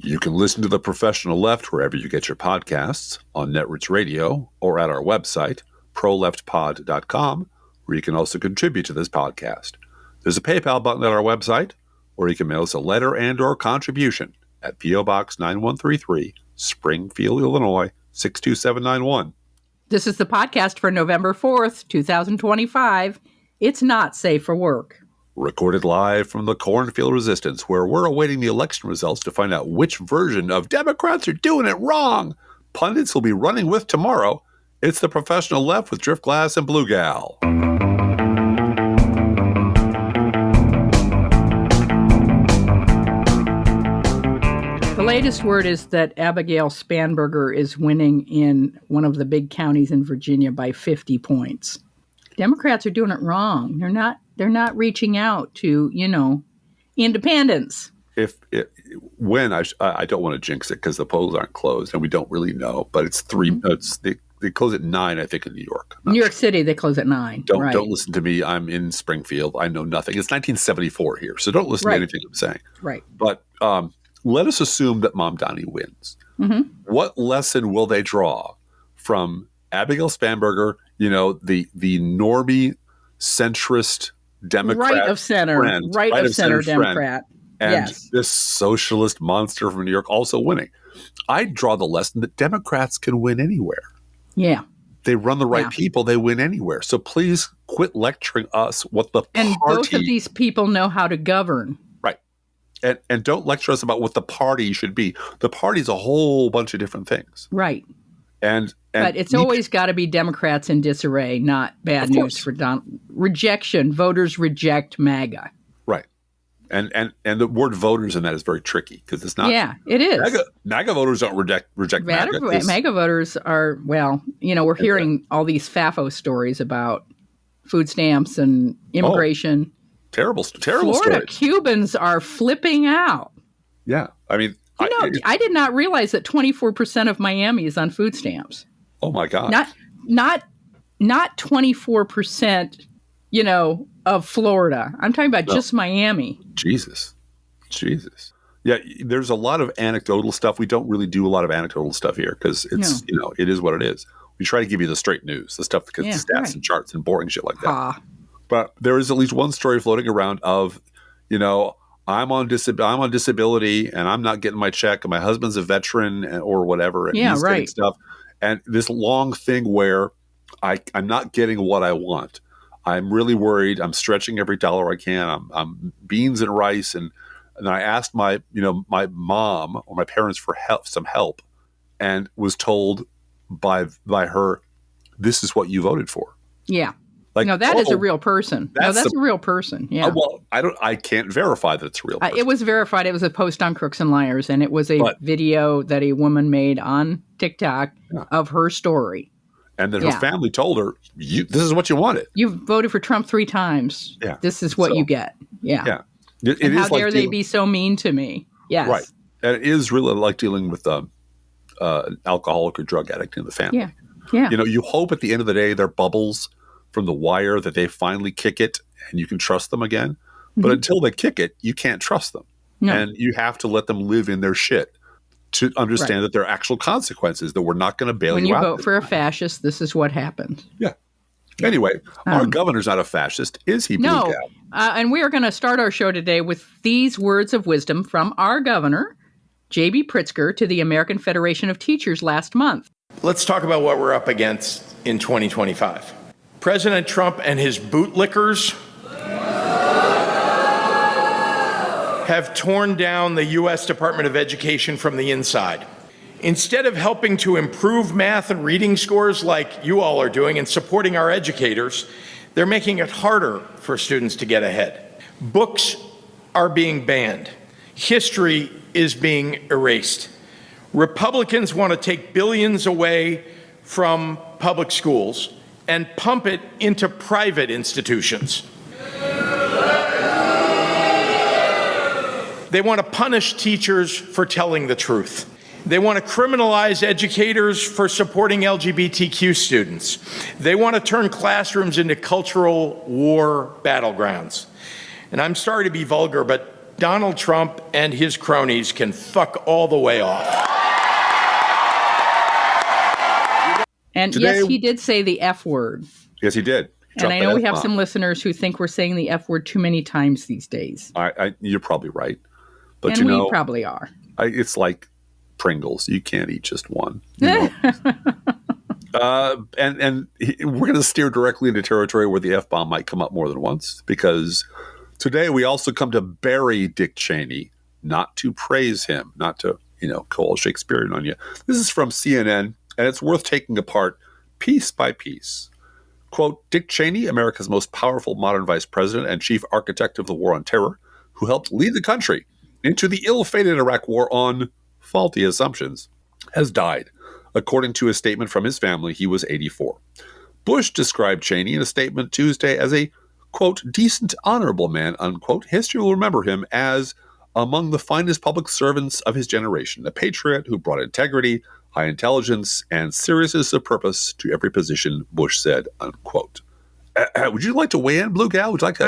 You can listen to The Professional Left wherever you get your podcasts, on Netroots Radio, or at our website, proleftpod.com, where you can also contribute to this podcast. There's a PayPal button at our website, or you can mail us a letter and or contribution at P.O. Box 9133, Springfield, Illinois, 62791. This is the podcast for November 4th, 2025. It's not safe for work. Recorded live from the Cornfield Resistance, where we're awaiting the election results to find out which version of Democrats are doing it wrong pundits will be running with tomorrow. It's The Professional Left with Driftglass and Blue Gal. The latest word is that Abigail Spanberger is winning in one of the big counties in Virginia by 50 points. Democrats are doing it wrong. They're not reaching out to, independents. I don't want to jinx it because the polls aren't closed and we don't really know, but it's three. Mm-hmm. They close at 9, I think, in New York. New York City, they close at 9. Don't listen to me. I'm in Springfield. I know nothing. It's 1974 here, so don't listen to anything I'm saying. Right. But let us assume that Mom Donnie wins. Mm-hmm. What lesson will they draw from Abigail Spanberger? The normie centrist Democrat, right of center Democrat, and this socialist monster from New York also winning. I draw the lesson that Democrats can win anywhere. Yeah, they run the right people; they win anywhere. So please quit lecturing us what the party. And both of these people know how to govern. Right, and don't lecture us about what the party should be. The party's a whole bunch of different things. Right. But it's always got to be Democrats in disarray, not bad news for rejection. Voters reject MAGA. Right. And the word voters in that is very tricky because it's not. Yeah, it is. MAGA voters don't reject MAGA. MAGA voters are, we're hearing all these FAFO stories about food stamps and immigration. Terrible Florida stories. Cubans are flipping out. Yeah. I mean, I did not realize that 24% of Miami is on food stamps. Oh my God! Not 24%. Of Florida. I'm talking about just Miami. Jesus. Yeah, there's a lot of anecdotal stuff. We don't really do a lot of anecdotal stuff here because it's it is what it is. We try to give you the straight news, the stuff because the stats and charts and boring shit like that. But there is at least one story floating around of, I'm on disability and I'm not getting my check and my husband's a veteran or whatever and he's getting stuff. And this long thing where I'm not getting what I want. I'm really worried. I'm stretching every dollar I can. I'm beans and rice. And I asked my mom or my parents for some help and was told by her, this is what you voted for. Yeah. That is a real person. That's a real person. Yeah. Well, I can't verify that it's a real person. It was verified. It was a post on Crooks and Liars, and it was a video that a woman made on TikTok of her story. And then her family told her, this is what you wanted. You voted for Trump 3 times. Yeah. This is what you get. Yeah. Yeah. How dare they be so mean to me? Yes. Right. And it is really like dealing with an alcoholic or drug addict in the family. Yeah. Yeah. You hope at the end of the day they're bubbles from the wire that they finally kick it and you can trust them again. Mm-hmm. But until they kick it, you can't trust them. No. And you have to let them live in their shit to understand that there are actual consequences, that we're not going to bail you out. When you vote for a fascist, this is what happens. Yeah. Anyway, our governor's not a fascist, is he? No. And we are going to start our show today with these words of wisdom from our governor, JB Pritzker, to the American Federation of Teachers last month. Let's talk about what we're up against in 2025. President Trump and his bootlickers have torn down the U.S. Department of Education from the inside. Instead of helping to improve math and reading scores like you all are doing and supporting our educators, they're making it harder for students to get ahead. Books are being banned. History is being erased. Republicans want to take billions away from public schools and pump it into private institutions. They want to punish teachers for telling the truth. They want to criminalize educators for supporting LGBTQ students. They want to turn classrooms into cultural war battlegrounds. And I'm sorry to be vulgar, but Donald Trump and his cronies can fuck all the way off. And Today, yes, he did say the F word. Yes, he did. And I know we have some listeners who think we're saying the F word too many times these days. You're probably right. But and we probably are. It's like Pringles. You can't eat just one. You know? And we're going to steer directly into territory where the F-bomb might come up more than once, because today we also come to bury Dick Cheney, not to praise him, not to, go all Shakespearean on you. This is from CNN, and it's worth taking apart piece by piece. Quote, Dick Cheney, America's most powerful modern vice president and chief architect of the war on terror, who helped lead the country into the ill-fated Iraq war on faulty assumptions, has died. According to a statement from his family, he was 84. Bush described Cheney in a statement Tuesday as a, quote, decent, honorable man, unquote. History will remember him as among the finest public servants of his generation, a patriot who brought integrity, high intelligence, and seriousness of purpose to every position, Bush said, unquote. Would you like to weigh in, Blue Gal? Would you like to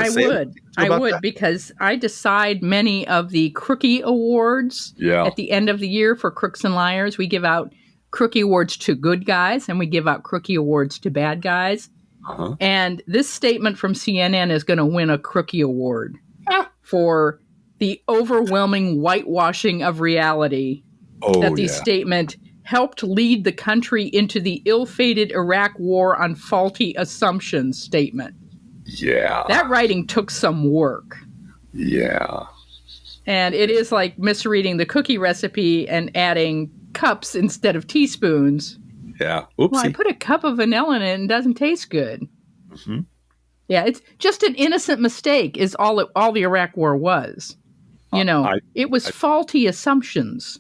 I would, because I decide many of the Crookie Awards at the end of the year for Crooks and Liars. We give out Crookie Awards to good guys, and we give out Crookie Awards to bad guys. Uh-huh. And this statement from CNN is going to win a Crookie Award for the overwhelming whitewashing of reality that the statement helped lead the country into the ill-fated Iraq war on faulty assumptions statement. Yeah. That writing took some work. Yeah. And it is like misreading the cookie recipe and adding cups instead of teaspoons. Yeah. Oopsie. Well, I put a cup of vanilla in it and it doesn't taste good. Mm-hmm. Yeah, it's just an innocent mistake is all the Iraq war was. It was faulty assumptions.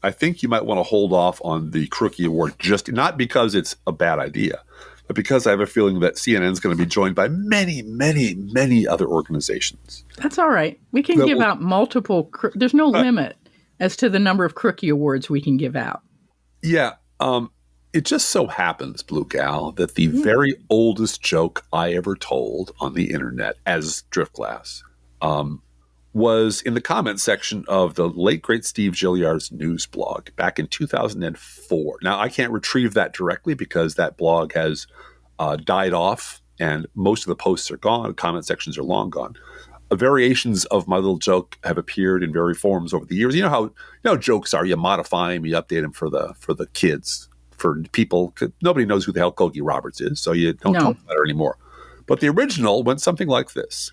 I think you might want to hold off on the Crookie Award, just not because it's a bad idea, but because I have a feeling that CNN is going to be joined by many, many, many other organizations. That's all right. We can give out multiple. There's no limit as to the number of Crookie Awards we can give out. Yeah. It just so happens, Blue Gal, that the very oldest joke I ever told on the internet as Driftglass was in the comments section of the late, great Steve Gilliard's news blog back in 2004. Now, I can't retrieve that directly because that blog has died off and most of the posts are gone. Comment sections are long gone. Variations of my little joke have appeared in various forms over the years. You know how jokes are. You modify them, you update them for the kids, for people. Nobody knows who the hell Cokie Roberts is, so you don't talk about her anymore. But the original went something like this.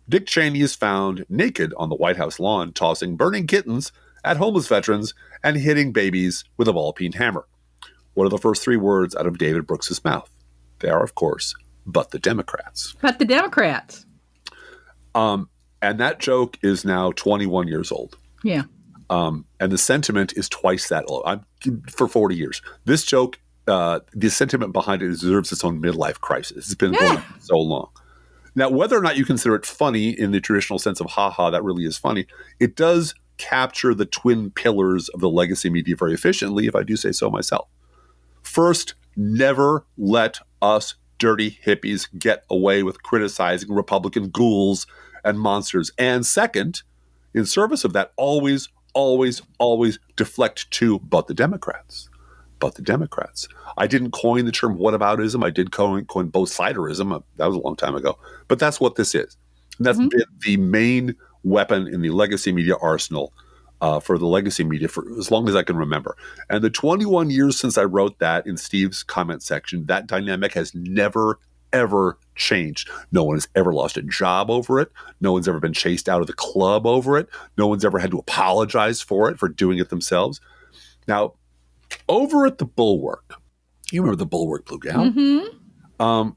Dick Cheney is found naked on the White House lawn, tossing burning kittens at homeless veterans and hitting babies with a ball-peen hammer. What are the first three words out of David Brooks's mouth? They are, of course, but the Democrats. But the Democrats. And that joke is now 21 years old. Yeah. And the sentiment is twice that low. For 40 years. This joke, the sentiment behind it deserves its own midlife crisis. It's been going on so long. Now, whether or not you consider it funny in the traditional sense of, ha-ha, that really is funny, it does capture the twin pillars of the legacy media very efficiently, if I do say so myself. First, never let us dirty hippies get away with criticizing Republican ghouls and monsters. And second, in service of that, always, always, always deflect to but the Democrats. But the Democrats. I didn't coin the term whataboutism. I did coin both-siderism. That was a long time ago. But that's what this is. And that's been the main weapon in the legacy media arsenal for the legacy media for as long as I can remember. And the 21 years since I wrote that in Steve's comment section, that dynamic has never, ever changed. No one has ever lost a job over it. No one's ever been chased out of the club over it. No one's ever had to apologize for it, for doing it themselves. Now, over at the Bulwark, you remember the Bulwark, Blue Gal? Mm-hmm.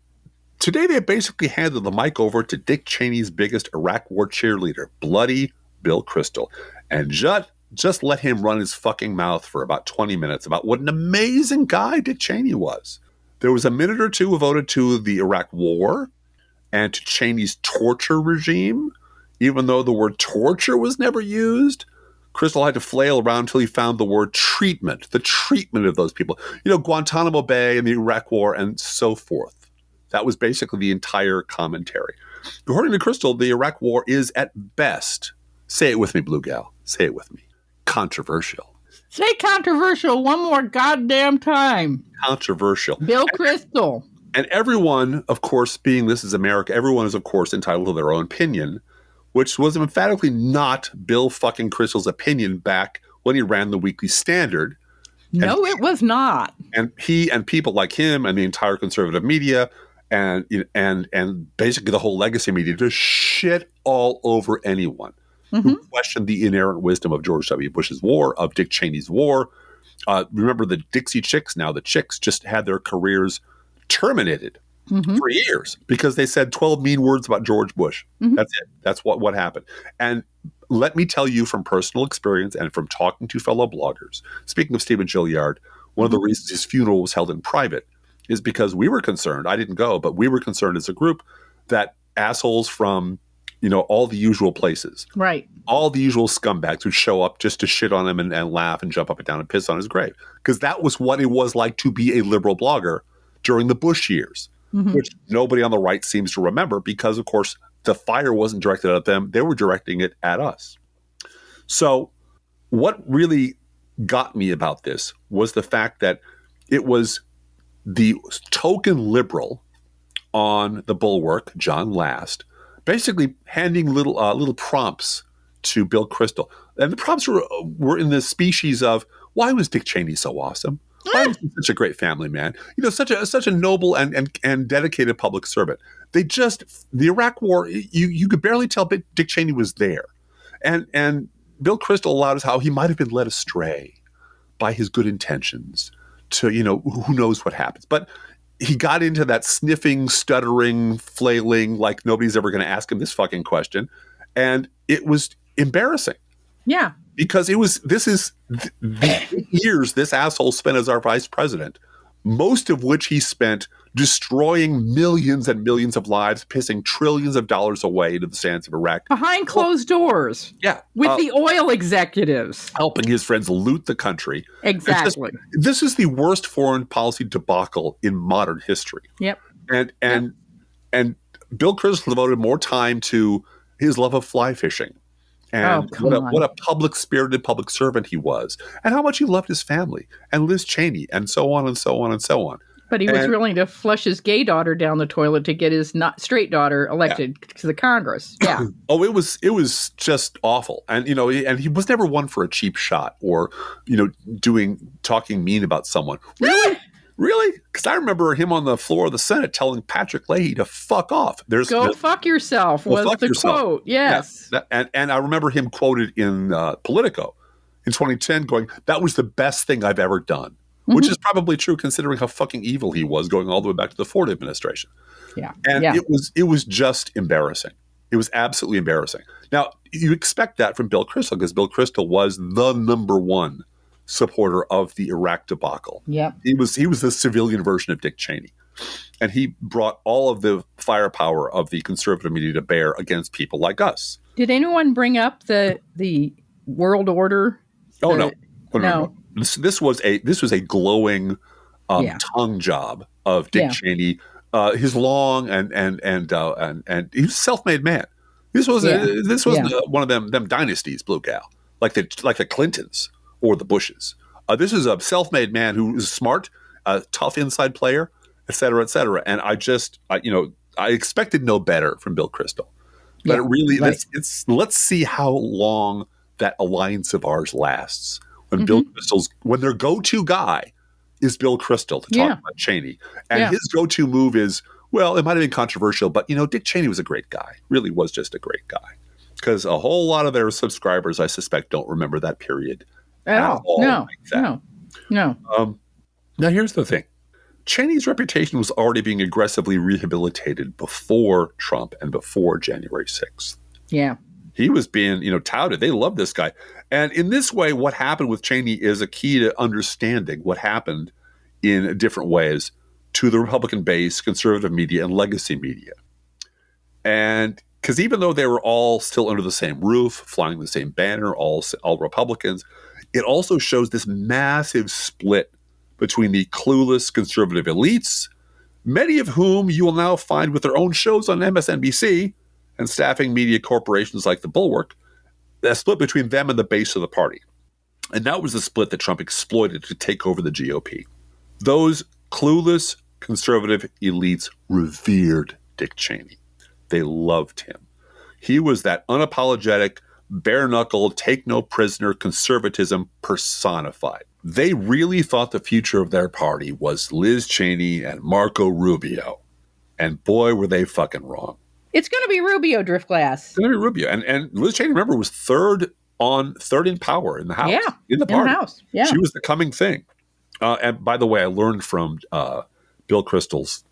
Today they basically handed the mic over to Dick Cheney's biggest Iraq war cheerleader, Bloody Bill Kristol, and just let him run his fucking mouth for about 20 minutes about what an amazing guy Dick Cheney was. There was a minute or two devoted to the Iraq war and to Cheney's torture regime, even though the word torture was never used. Kristol had to flail around until he found the word treatment, the treatment of those people. Guantanamo Bay and the Iraq War and so forth. That was basically the entire commentary. According to Kristol, the Iraq War is at best Say it with me, Blue Gal. Say it with me. Controversial. Say controversial one more goddamn time. Controversial. Bill Kristol. And everyone, of course, being this is America, everyone is, of course, entitled to their own opinion, which was emphatically not Bill fucking Kristol's opinion back when he ran the Weekly Standard. No, it was not. And he and people like him and the entire conservative media and basically the whole legacy media just shit all over anyone who questioned the inerrant wisdom of George W. Bush's war, of Dick Cheney's war. Remember the Dixie Chicks now. The Chicks just had their careers terminated for years because they said 12 mean words about George Bush. That's it. That's what happened. And let me tell you from personal experience and from talking to fellow bloggers, speaking of Stephen Gilliard, one of the reasons his funeral was held in private is because we were concerned. I didn't go, but we were concerned as a group that assholes from, all the usual places, right, all the usual scumbags would show up just to shit on him and laugh and jump up and down and piss on his grave. Because that was what it was like to be a liberal blogger during the Bush years, which nobody on the right seems to remember because, of course, the fire wasn't directed at them. They were directing it at us. So what really got me about this was the fact that it was the token liberal on the Bulwark, John Last, basically handing little prompts to Bill Kristol. And the prompts were in the species of, why was Dick Cheney so awesome? Why was he such a great family man? Such a noble and dedicated public servant. The Iraq War, you could barely tell Dick Cheney was there. And Bill Kristol allowed us how he might have been led astray by his good intentions to, who knows what happens. But he got into that sniffing, stuttering, flailing, like nobody's ever going to ask him this fucking question. And it was embarrassing. Yeah. Because this is the years this asshole spent as our vice president, most of which he spent destroying millions and millions of lives, pissing trillions of dollars away into the sands of Iraq. Behind closed doors. Yeah. With the oil executives. Helping his friends loot the country. Exactly. This is the worst foreign policy debacle in modern history. Yep. And Bill Kristol devoted more time to his love of fly fishing. And what a public-spirited public servant he was. And how much he loved his family. And Liz Cheney. And so on and so on and so on. But he was willing to flush his gay daughter down the toilet to get his not straight daughter elected to the Congress. Yeah. It was just awful. And, and he was never one for a cheap shot or, talking mean about someone. Really? Really? Because I remember him on the floor of the Senate telling Patrick Leahy to fuck off. Go fuck yourself was the quote. Yes. Yeah. And I remember him quoted in Politico in 2010 going, that was the best thing I've ever done, which is probably true considering how fucking evil he was going all the way back to the Ford administration. Yeah. And it was just embarrassing. It was absolutely embarrassing. Now, you expect that from Bill Kristol because Bill Kristol was the number one supporter of the Iraq debacle. Yeah, he was the civilian version of Dick Cheney, and he brought all of the firepower of the conservative media to bear against people like us. Did anyone bring up the world order? No. This was a glowing tongue job of Dick Cheney. His long and he was a self-made man. This was one of them dynasties, Blue Gal, like the Clintons. Or the Bushes. This is a self-made man who is smart, a tough inside player, et cetera, et cetera. And I expected no better from Bill Kristol. But let's see how long that alliance of ours lasts. When when their go-to guy is Bill Kristol to talk about Cheney. And his go-to move is, well, it might have been controversial, but, Dick Cheney was a great guy. Really was just a great guy. Because a whole lot of their subscribers, I suspect, don't remember that period. No. Now, here's the thing. Cheney's reputation was already being aggressively rehabilitated before Trump and before January 6th. Yeah. He was being, touted. They loved this guy. And in this way, what happened with Cheney is a key to understanding what happened in different ways to the Republican base, conservative media, and legacy media. And because even though they were all still under the same roof, flying the same banner, all Republicans, it also shows this massive split between the clueless conservative elites, many of whom you will now find with their own shows on MSNBC and staffing media corporations like the Bulwark, that split between them and the base of the party. And that was the split that Trump exploited to take over the GOP. Those clueless conservative elites revered Dick Cheney. They loved him. He was that unapologetic, bare-knuckled, take-no-prisoner conservatism personified. They really thought the future of their party was Liz Cheney and Marco Rubio. And boy, were they fucking wrong. It's going to be Rubio, Driftglass. It's going to be Rubio. And Liz Cheney, remember, was third in power in the House. Yeah, in the party. In the House. Yeah. She was the coming thing. And by the way, I learned from Bill Kristol's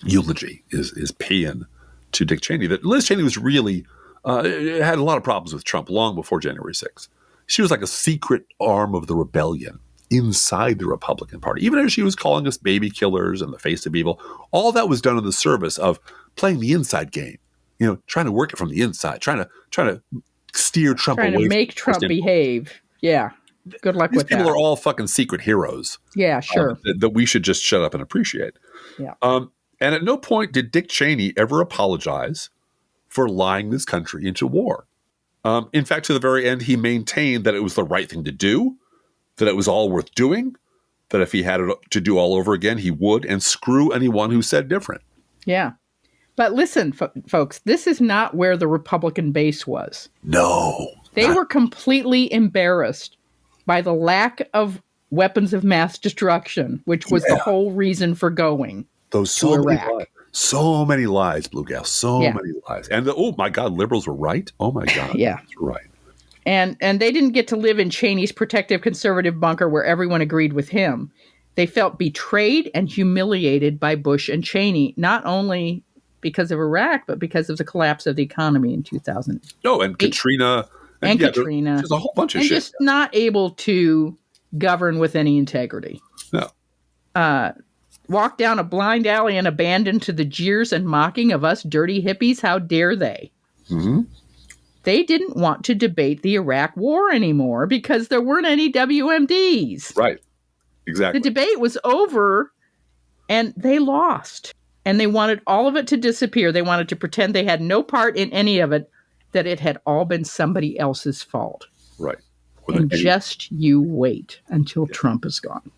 eulogy, is paean to Dick Cheney, that Liz Cheney was really had a lot of problems with Trump long before January 6th. She was like a secret arm of the rebellion inside the Republican Party. Even as she was calling us baby killers and the face of evil, all that was done in the service of playing the inside game. You know, trying to work it from the inside, trying to steer Trump away. Trying to make Trump behave. Yeah. Good luck with that. These people are all fucking secret heroes. Yeah, sure. That we should just shut up and appreciate. Yeah. And at no point did Dick Cheney ever apologize for lying this country into war. In fact, to the very end, he maintained that it was the right thing to do, that it was all worth doing, that if he had it to do all over again, he would, and screw anyone who said different. Yeah. But listen, folks, this is not where the Republican base was. No. They were completely embarrassed by the lack of weapons of mass destruction, which was the whole reason for going to Iraq. So many lies, Blue Gal. So many lies. And oh my God, liberals were right. Oh my God. That's right. And they didn't get to live in Cheney's protective conservative bunker where everyone agreed with him. They felt betrayed and humiliated by Bush and Cheney, not only because of Iraq, but because of the collapse of the economy in 2000. No, and Katrina. And Katrina. There's a whole bunch of shit. And just not able to govern with any integrity. No. Walk down a blind alley and abandoned to the jeers and mocking of us dirty hippies. How dare they? Mm-hmm. They didn't want to debate the Iraq war anymore because there weren't any WMDs. Right. Exactly. The debate was over and they lost. And they wanted all of it to disappear. They wanted to pretend they had no part in any of it, that it had all been somebody else's fault. Right. And just you wait until Trump is gone.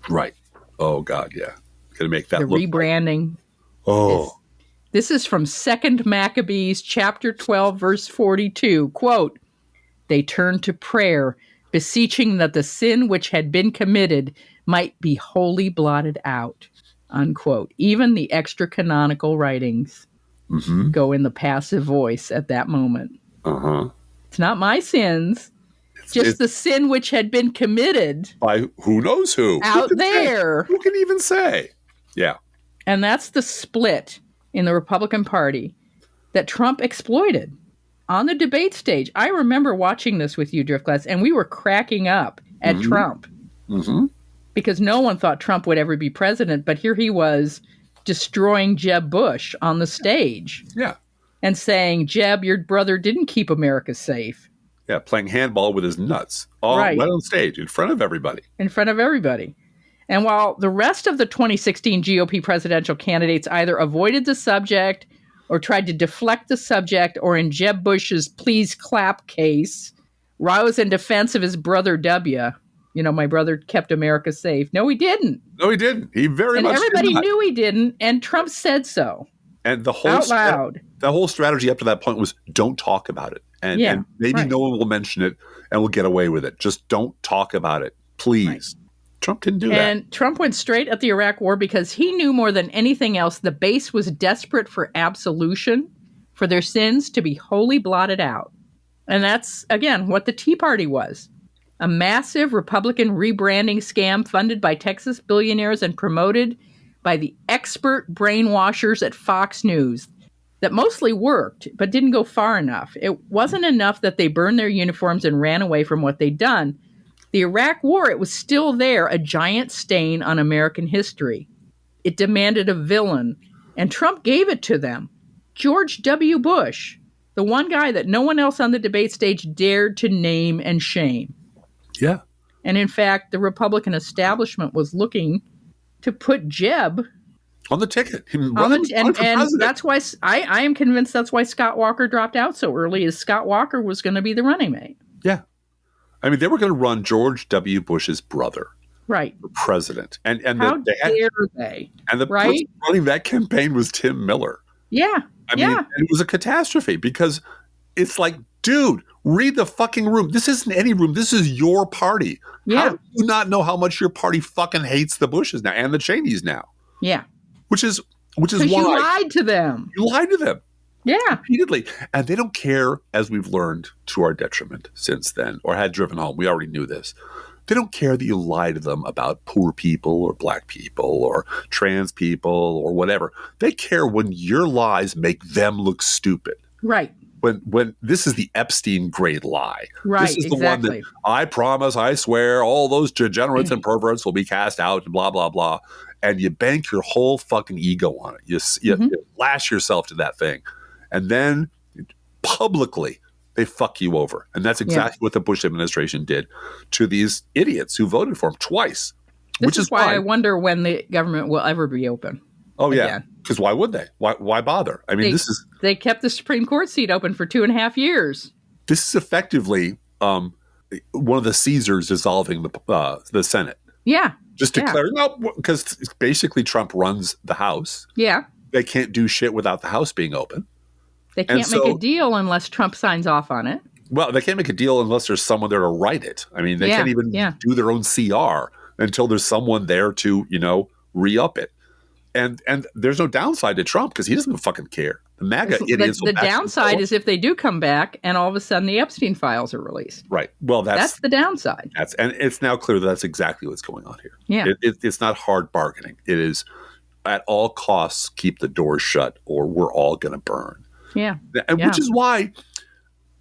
Right. Oh, God, yeah. Going to make that the look rebranding. Oh. This is from 2 Maccabees, chapter 12, verse 42. Quote, "They turned to prayer, beseeching that the sin which had been committed might be wholly blotted out." Unquote. Even the extra canonical writings go in the passive voice at that moment. It's not my sins, just the sin which had been committed by who knows who out there. Who can even say? Yeah. And that's the split in the Republican Party that Trump exploited on the debate stage. I remember watching this with you, Driftglass, and we were cracking up at Trump. Because no one thought Trump would ever be president, but here he was destroying Jeb Bush on the stage. Yeah. And saying, Jeb, your brother didn't keep America safe. Yeah, playing handball with his nuts. Right on stage, in front of everybody. In front of everybody. And while the rest of the 2016 GOP presidential candidates either avoided the subject or tried to deflect the subject, or in Jeb Bush's please clap case, rose in defense of his brother W. You know, my brother kept America safe. No, he didn't. No, he didn't. He very much did not. And everybody knew he didn't, and Trump said so. And the whole out loud. The whole strategy up to that point was don't talk about it. And maybe no one will mention it and we'll get away with it. Just don't talk about it, please. Right. Trump didn't do that. And Trump went straight at the Iraq war because he knew more than anything else the base was desperate for absolution, for their sins to be wholly blotted out. And that's, again, what the Tea Party was. A massive Republican rebranding scam funded by Texas billionaires and promoted by the expert brainwashers at Fox News that mostly worked, but didn't go far enough. It wasn't enough that they burned their uniforms and ran away from what they'd done. The Iraq War, it was still there, a giant stain on American history. It demanded a villain, and Trump gave it to them. George W. Bush, the one guy that no one else on the debate stage dared to name and shame. Yeah. And in fact, the Republican establishment was looking to put Jeb On the ticket. He was running for president. That's why I am convinced that's why Scott Walker dropped out so early, is Scott Walker was going to be the running mate. Yeah. I mean, they were going to run George W. Bush's brother. Right. For president. And how dare they? And the person running that campaign was Tim Miller. Yeah. I mean, it was a catastrophe because it's like, dude, read the fucking room. This isn't any room. This is your party. Yeah. How do you not know how much your party fucking hates the Bushes now and the Cheneys now? Yeah. Which is why you lied to them. You lied to them. Yeah. Repeatedly. And they don't care, as we've learned to our detriment since then, or had driven home. We already knew this. They don't care that you lie to them about poor people or black people or trans people or whatever. They care when your lies make them look stupid. Right. When this is the Epstein grade lie. Right, this is the one that I promise, I swear, all those degenerates and perverts will be cast out and blah, blah, blah. And you bank your whole fucking ego on it. You lash yourself to that thing. And then publicly they fuck you over. And that's exactly what the Bush administration did to these idiots who voted for him twice. Which is why I wonder when the government will ever be open. Oh, yeah. Because why would they? Why bother? I mean, they kept the Supreme Court seat open for 2.5 years. This is effectively one of the Caesars dissolving the Senate. Yeah. Just declaring, because basically Trump runs the House. Yeah. They can't do shit without the House being open. They can't make a deal unless Trump signs off on it. Well, they can't make a deal unless there's someone there to write it. I mean, they can't even do their own CR until there's someone there to, re-up it. And there's no downside to Trump because he doesn't fucking care. The MAGA idiots. The downside is if they do come back and all of a sudden the Epstein files are released. Right. Well, that's the downside. And it's now clear that's exactly what's going on here. Yeah. It's not hard bargaining. It is at all costs keep the doors shut or we're all going to burn. Yeah. And which is why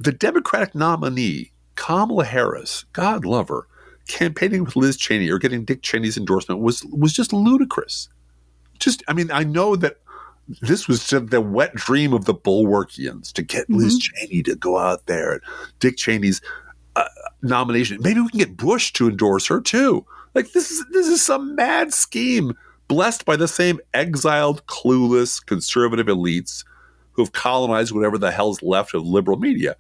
the Democratic nominee, Kamala Harris, God love her, campaigning with Liz Cheney or getting Dick Cheney's endorsement was just ludicrous. I know that this was just the wet dream of the Bulwarkians to get Liz Cheney to go out there and Dick Cheney's nomination. Maybe we can get Bush to endorse her too. Like this is some mad scheme blessed by the same exiled, clueless, conservative elites who have colonized whatever the hell's left of liberal media.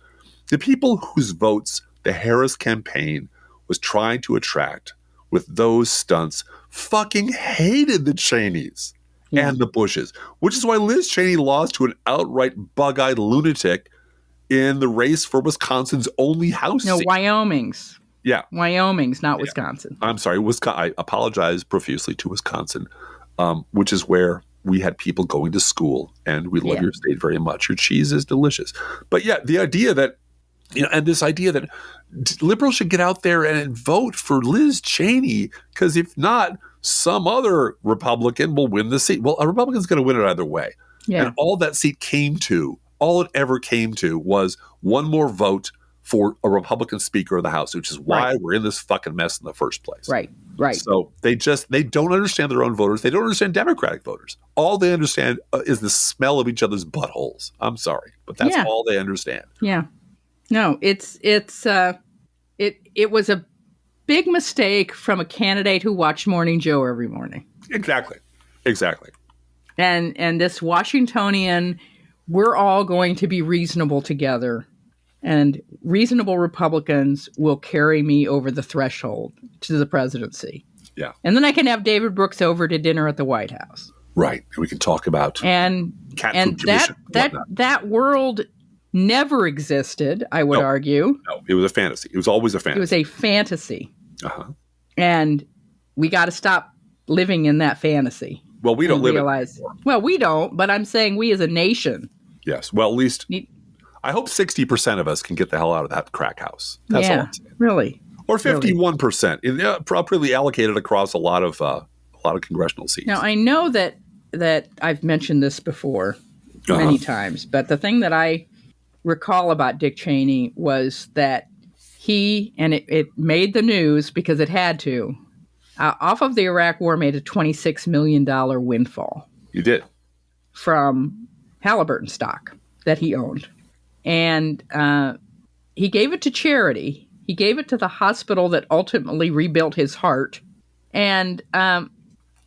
The people whose votes the Harris campaign was trying to attract with those stunts fucking hated the Cheneys and the Bushes, which is why Liz Cheney lost to an outright bug-eyed lunatic in the race for Wisconsin's only House seat. Wyoming's. Yeah. Wyoming's, not Wisconsin. I'm sorry. I apologize profusely to Wisconsin, which is where we had people going to school, and we love your state very much. Your cheese is delicious. But yeah, the idea that, and this idea that liberals should get out there and vote for Liz Cheney, because if not, some other Republican will win the seat. Well, a Republican's going to win it either way. Yeah. And all that seat all it ever came to was one more vote for a Republican Speaker of the House, which is why we're in this fucking mess in the first place. Right. So they don't understand their own voters. They don't understand Democratic voters. All they understand is the smell of each other's buttholes. I'm sorry, but that's all they understand. Yeah. No, it was a big mistake from a candidate who watched Morning Joe every morning. Exactly. And this Washingtonian, we're all going to be reasonable together, and reasonable Republicans will carry me over the threshold to the presidency. Yeah. And then I can have David Brooks over to dinner at the White House. Right. And we can talk about that world never existed, I would argue. No, it was a fantasy. It was always a fantasy. It was a fantasy. Uh-huh. And we got to stop living in that fantasy. Well, we don't realize. Well, we don't, but I'm saying we as a nation. Yes. Well, at least I hope 60% of us can get the hell out of that crack house. That's all I'm saying. Really. Or 51%, properly allocated across a lot of congressional seats. Now, I know that I've mentioned this before many times, but the thing that I recall about Dick Cheney was that it made the news because it had to, off of the Iraq War, made a $26 million windfall. You did. From Halliburton stock that he owned. And he gave it to charity. He gave it to the hospital that ultimately rebuilt his heart. And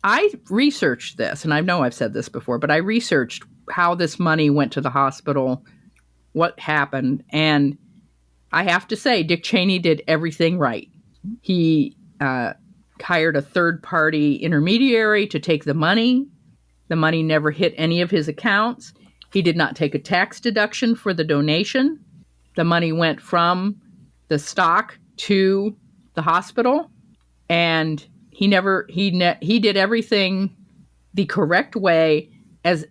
I researched this, and I know I've said this before, but I researched how this money went to the hospital, what happened, and I have to say, Dick Cheney did everything right. He hired a third-party intermediary to take the money. The money never hit any of his accounts. He did not take a tax deduction for the donation. The money went from the stock to the hospital, and he did everything the correct way, as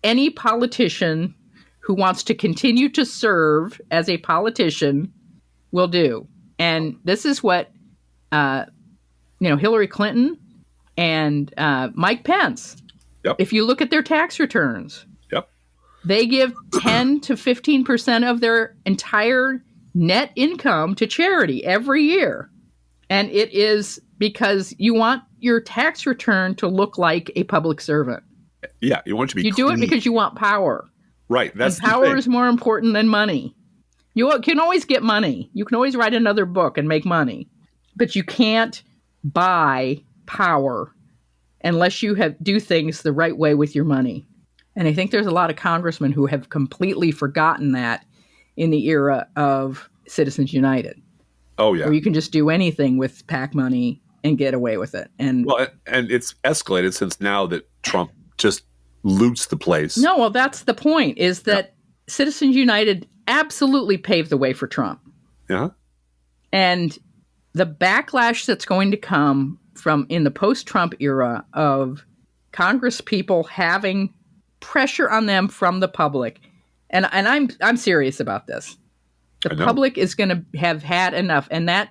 any politician who wants to continue to serve as a politician will do. And this is what Hillary Clinton and Mike Pence. Yep. If you look at their tax returns, yep, they give 10 to 15% of their entire net income to charity every year. And it is because you want your tax return to look like a public servant. Yeah, you want it to be You clean. do it because you want power. Right. That's and power is more important than money. You can always get money. You can always write another book and make money. But you can't buy power unless you do things the right way with your money. And I think there's a lot of congressmen who have completely forgotten that in the era of Citizens United. Oh, yeah. Where you can just do anything with PAC money and get away with it. And it's escalated since now that Trump just loots the place. No, well, that's the point, is that Citizens United absolutely paved the way for Trump. Yeah. And the backlash that's going to come from in the post-Trump era of Congress people having pressure on them from the public, and I'm serious about this. The public is going to have had enough, and that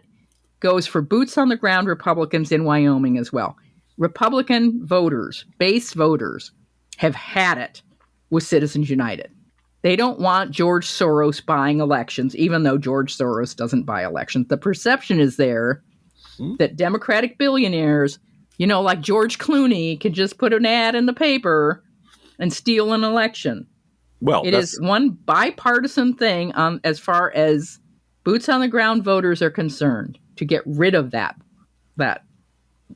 goes for boots on the ground Republicans in Wyoming as well. Republican voters, base voters, have had it with Citizens United. They don't want George Soros buying elections, even though George Soros doesn't buy elections. The perception is there that Democratic billionaires, like George Clooney, can just put an ad in the paper and steal an election. Well, it is one bipartisan thing as far as boots on the ground voters are concerned, to get rid of that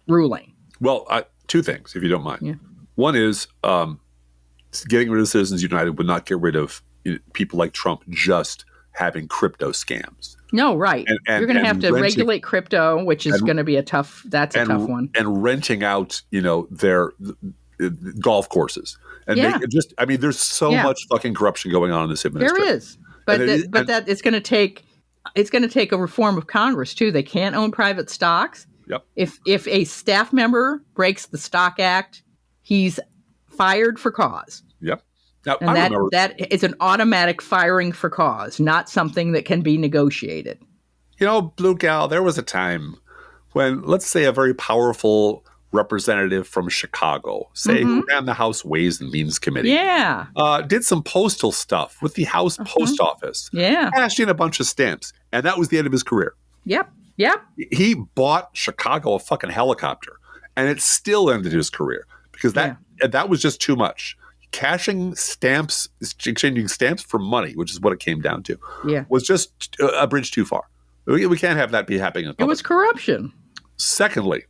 ruling. Well, two things, if you don't mind. Yeah. One is getting rid of Citizens United would not get rid of people like Trump just having crypto scams. No, right. And you're going to have to regulate crypto, which is going to be a tough one. And renting out, their golf courses. And there's so much fucking corruption going on in this administration. There is. But it's going to take a reform of Congress too. They can't own private stocks. Yep. If a staff member breaks the Stock Act, he's fired for cause. Yep. Now, and that is an automatic firing for cause, not something that can be negotiated. Blue Gal, there was a time when, let's say, a very powerful representative from Chicago, say, who ran the House Ways and Means Committee, did some postal stuff with the House Post Office, cashed in a bunch of stamps, and that was the end of his career. Yep. He bought Chicago a fucking helicopter, and it still ended his career because that was just too much. Cashing stamps, exchanging stamps for money, which is what it came down to, was just a bridge too far. We can't have that be happening in public. It was corruption. Secondly,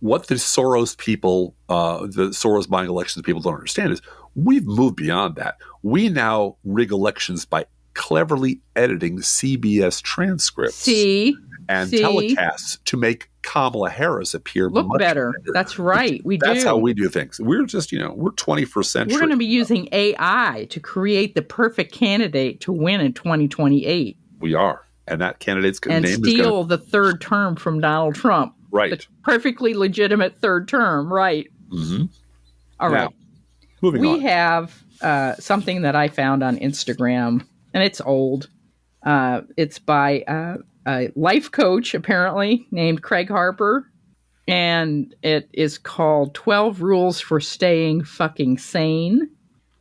what the Soros people, the Soros buying elections people don't understand is we've moved beyond that. We now rig elections by cleverly editing CBS transcripts and telecasts to make Kamala Harris appear look better. That's right. That's how we do things. We're just, we're 21st century. We're going to be using AI to create the perfect candidate to win in 2028. We are. And that candidate's name is steal the third term from Donald Trump. Right. The perfectly legitimate third term. Right. Mm-hmm. All right. Moving on. We have something that I found on Instagram, and it's old. It's by a life coach, apparently, named Craig Harper. And it is called 12 Rules for Staying Fucking Sane.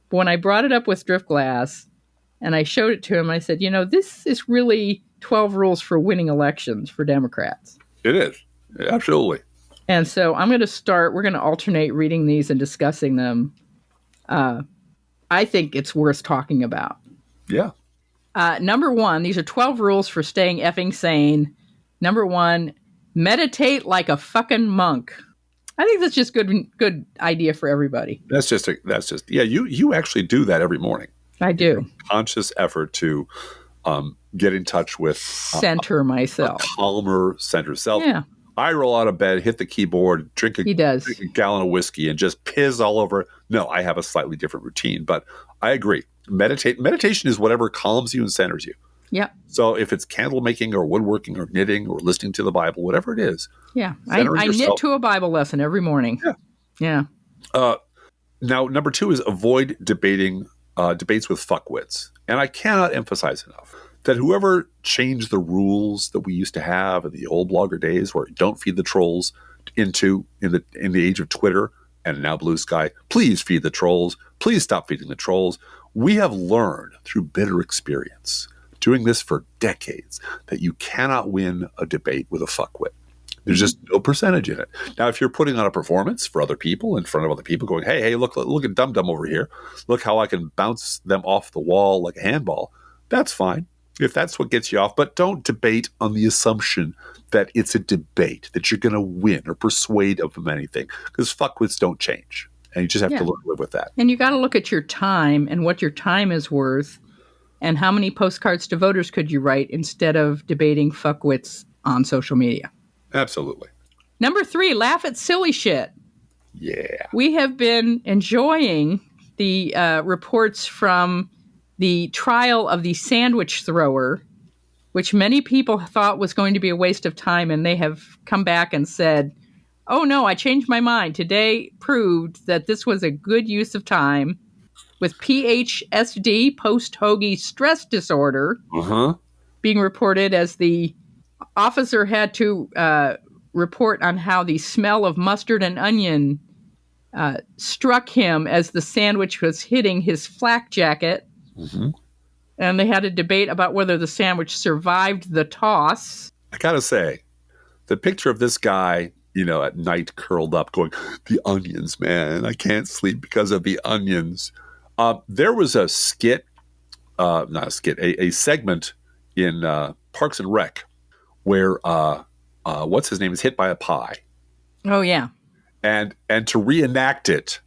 But when I brought it up with Driftglass and I showed it to him, I said, this is really 12 rules for winning elections for Democrats. It is. Absolutely. And so we're going to alternate reading these and discussing them. I think it's worth talking about. Yeah. Number one, these are 12 rules for staying effing sane. Number one, meditate like a fucking monk. I think that's just good idea for everybody. Yeah, you actually do that every morning. I do. Conscious effort to get in touch with center myself. A calmer center self. Yeah. I roll out of bed, hit the keyboard, drink a gallon of whiskey, and just piss all over. No, I have a slightly different routine, but I agree. Meditation is whatever calms you and centers you. Yeah. So if it's candle making or woodworking or knitting or listening to the Bible, whatever it is. Yeah. I knit to a Bible lesson every morning. Yeah. Now, number 2 is avoid debates with fuckwits. And I cannot emphasize enough that whoever changed the rules that we used to have in the old blogger days where don't feed the trolls in the age of Twitter and now Blue Sky, please feed the trolls. Please stop feeding the trolls. We have learned through bitter experience, doing this for decades, that you cannot win a debate with a fuckwit. There's just no percentage in it. Now, if you're putting on a performance for other people, in front of other people, going, hey, look at Dum Dum over here. Look how I can bounce them off the wall like a handball. That's fine, if that's what gets you off. But don't debate on the assumption that it's a debate, that you're going to win or persuade of them anything, because fuckwits don't change. And you just have to learn to live with that. And you got to look at your time and what your time is worth and how many postcards to voters could you write instead of debating fuckwits on social media. Absolutely. Number 3, laugh at silly shit. Yeah. We have been enjoying the reports from the trial of the sandwich thrower, which many people thought was going to be a waste of time, and they have come back and said, oh no, I changed my mind. Today proved that this was a good use of time, with PHSD, post-hoagie stress disorder, being reported as the officer had to report on how the smell of mustard and onion struck him as the sandwich was hitting his flak jacket. And they had a debate about whether the sandwich survived the toss. I gotta say, the picture of this guy, at night curled up going, the onions, man, I can't sleep because of the onions. There was a skit, not a skit, a segment in Parks and Rec where what's his name is hit by a pie. Oh yeah. And to reenact it,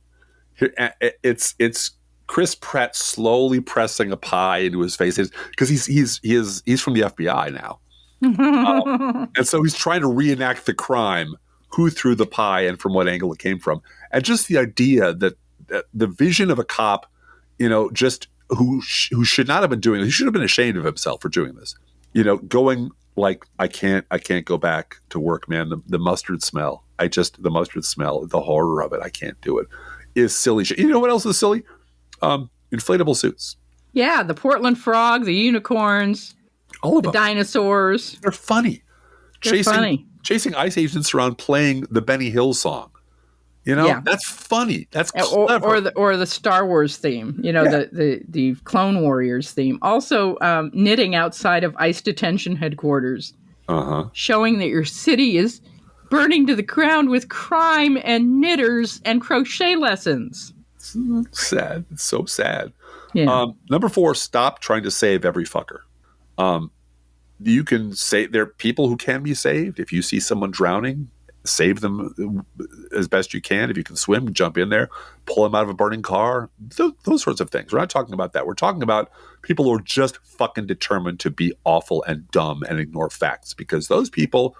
it's Chris Pratt slowly pressing a pie into his face because he's from the FBI now, and so he's trying to reenact the crime, who threw the pie and from what angle it came from, and just the idea that the vision of a cop, just who should not have been doing this, he should have been ashamed of himself for doing this, going like, I can't go back to work, man. The mustard smell, the mustard smell, the horror of it, I can't do it, is silly shit. You know what else is silly? Inflatable suits. Yeah, the Portland frog, the unicorns, all of the them. Dinosaurs. They're funny. Funny. Chasing ICE agents around playing the Benny Hill song. That's funny. That's clever. Or the Star Wars theme. The Clone Warriors theme. Also, knitting outside of ICE detention headquarters, showing that your city is burning to the ground with crime and knitters and crochet lessons. It's sad. It's so sad. Yeah. Number 4, stop trying to save every fucker. You can say there are people who can be saved. If you see someone drowning, save them as best you can. If you can swim, jump in there, pull them out of a burning car, those sorts of things. We're not talking about that. We're talking about people who are just fucking determined to be awful and dumb and ignore facts, because those people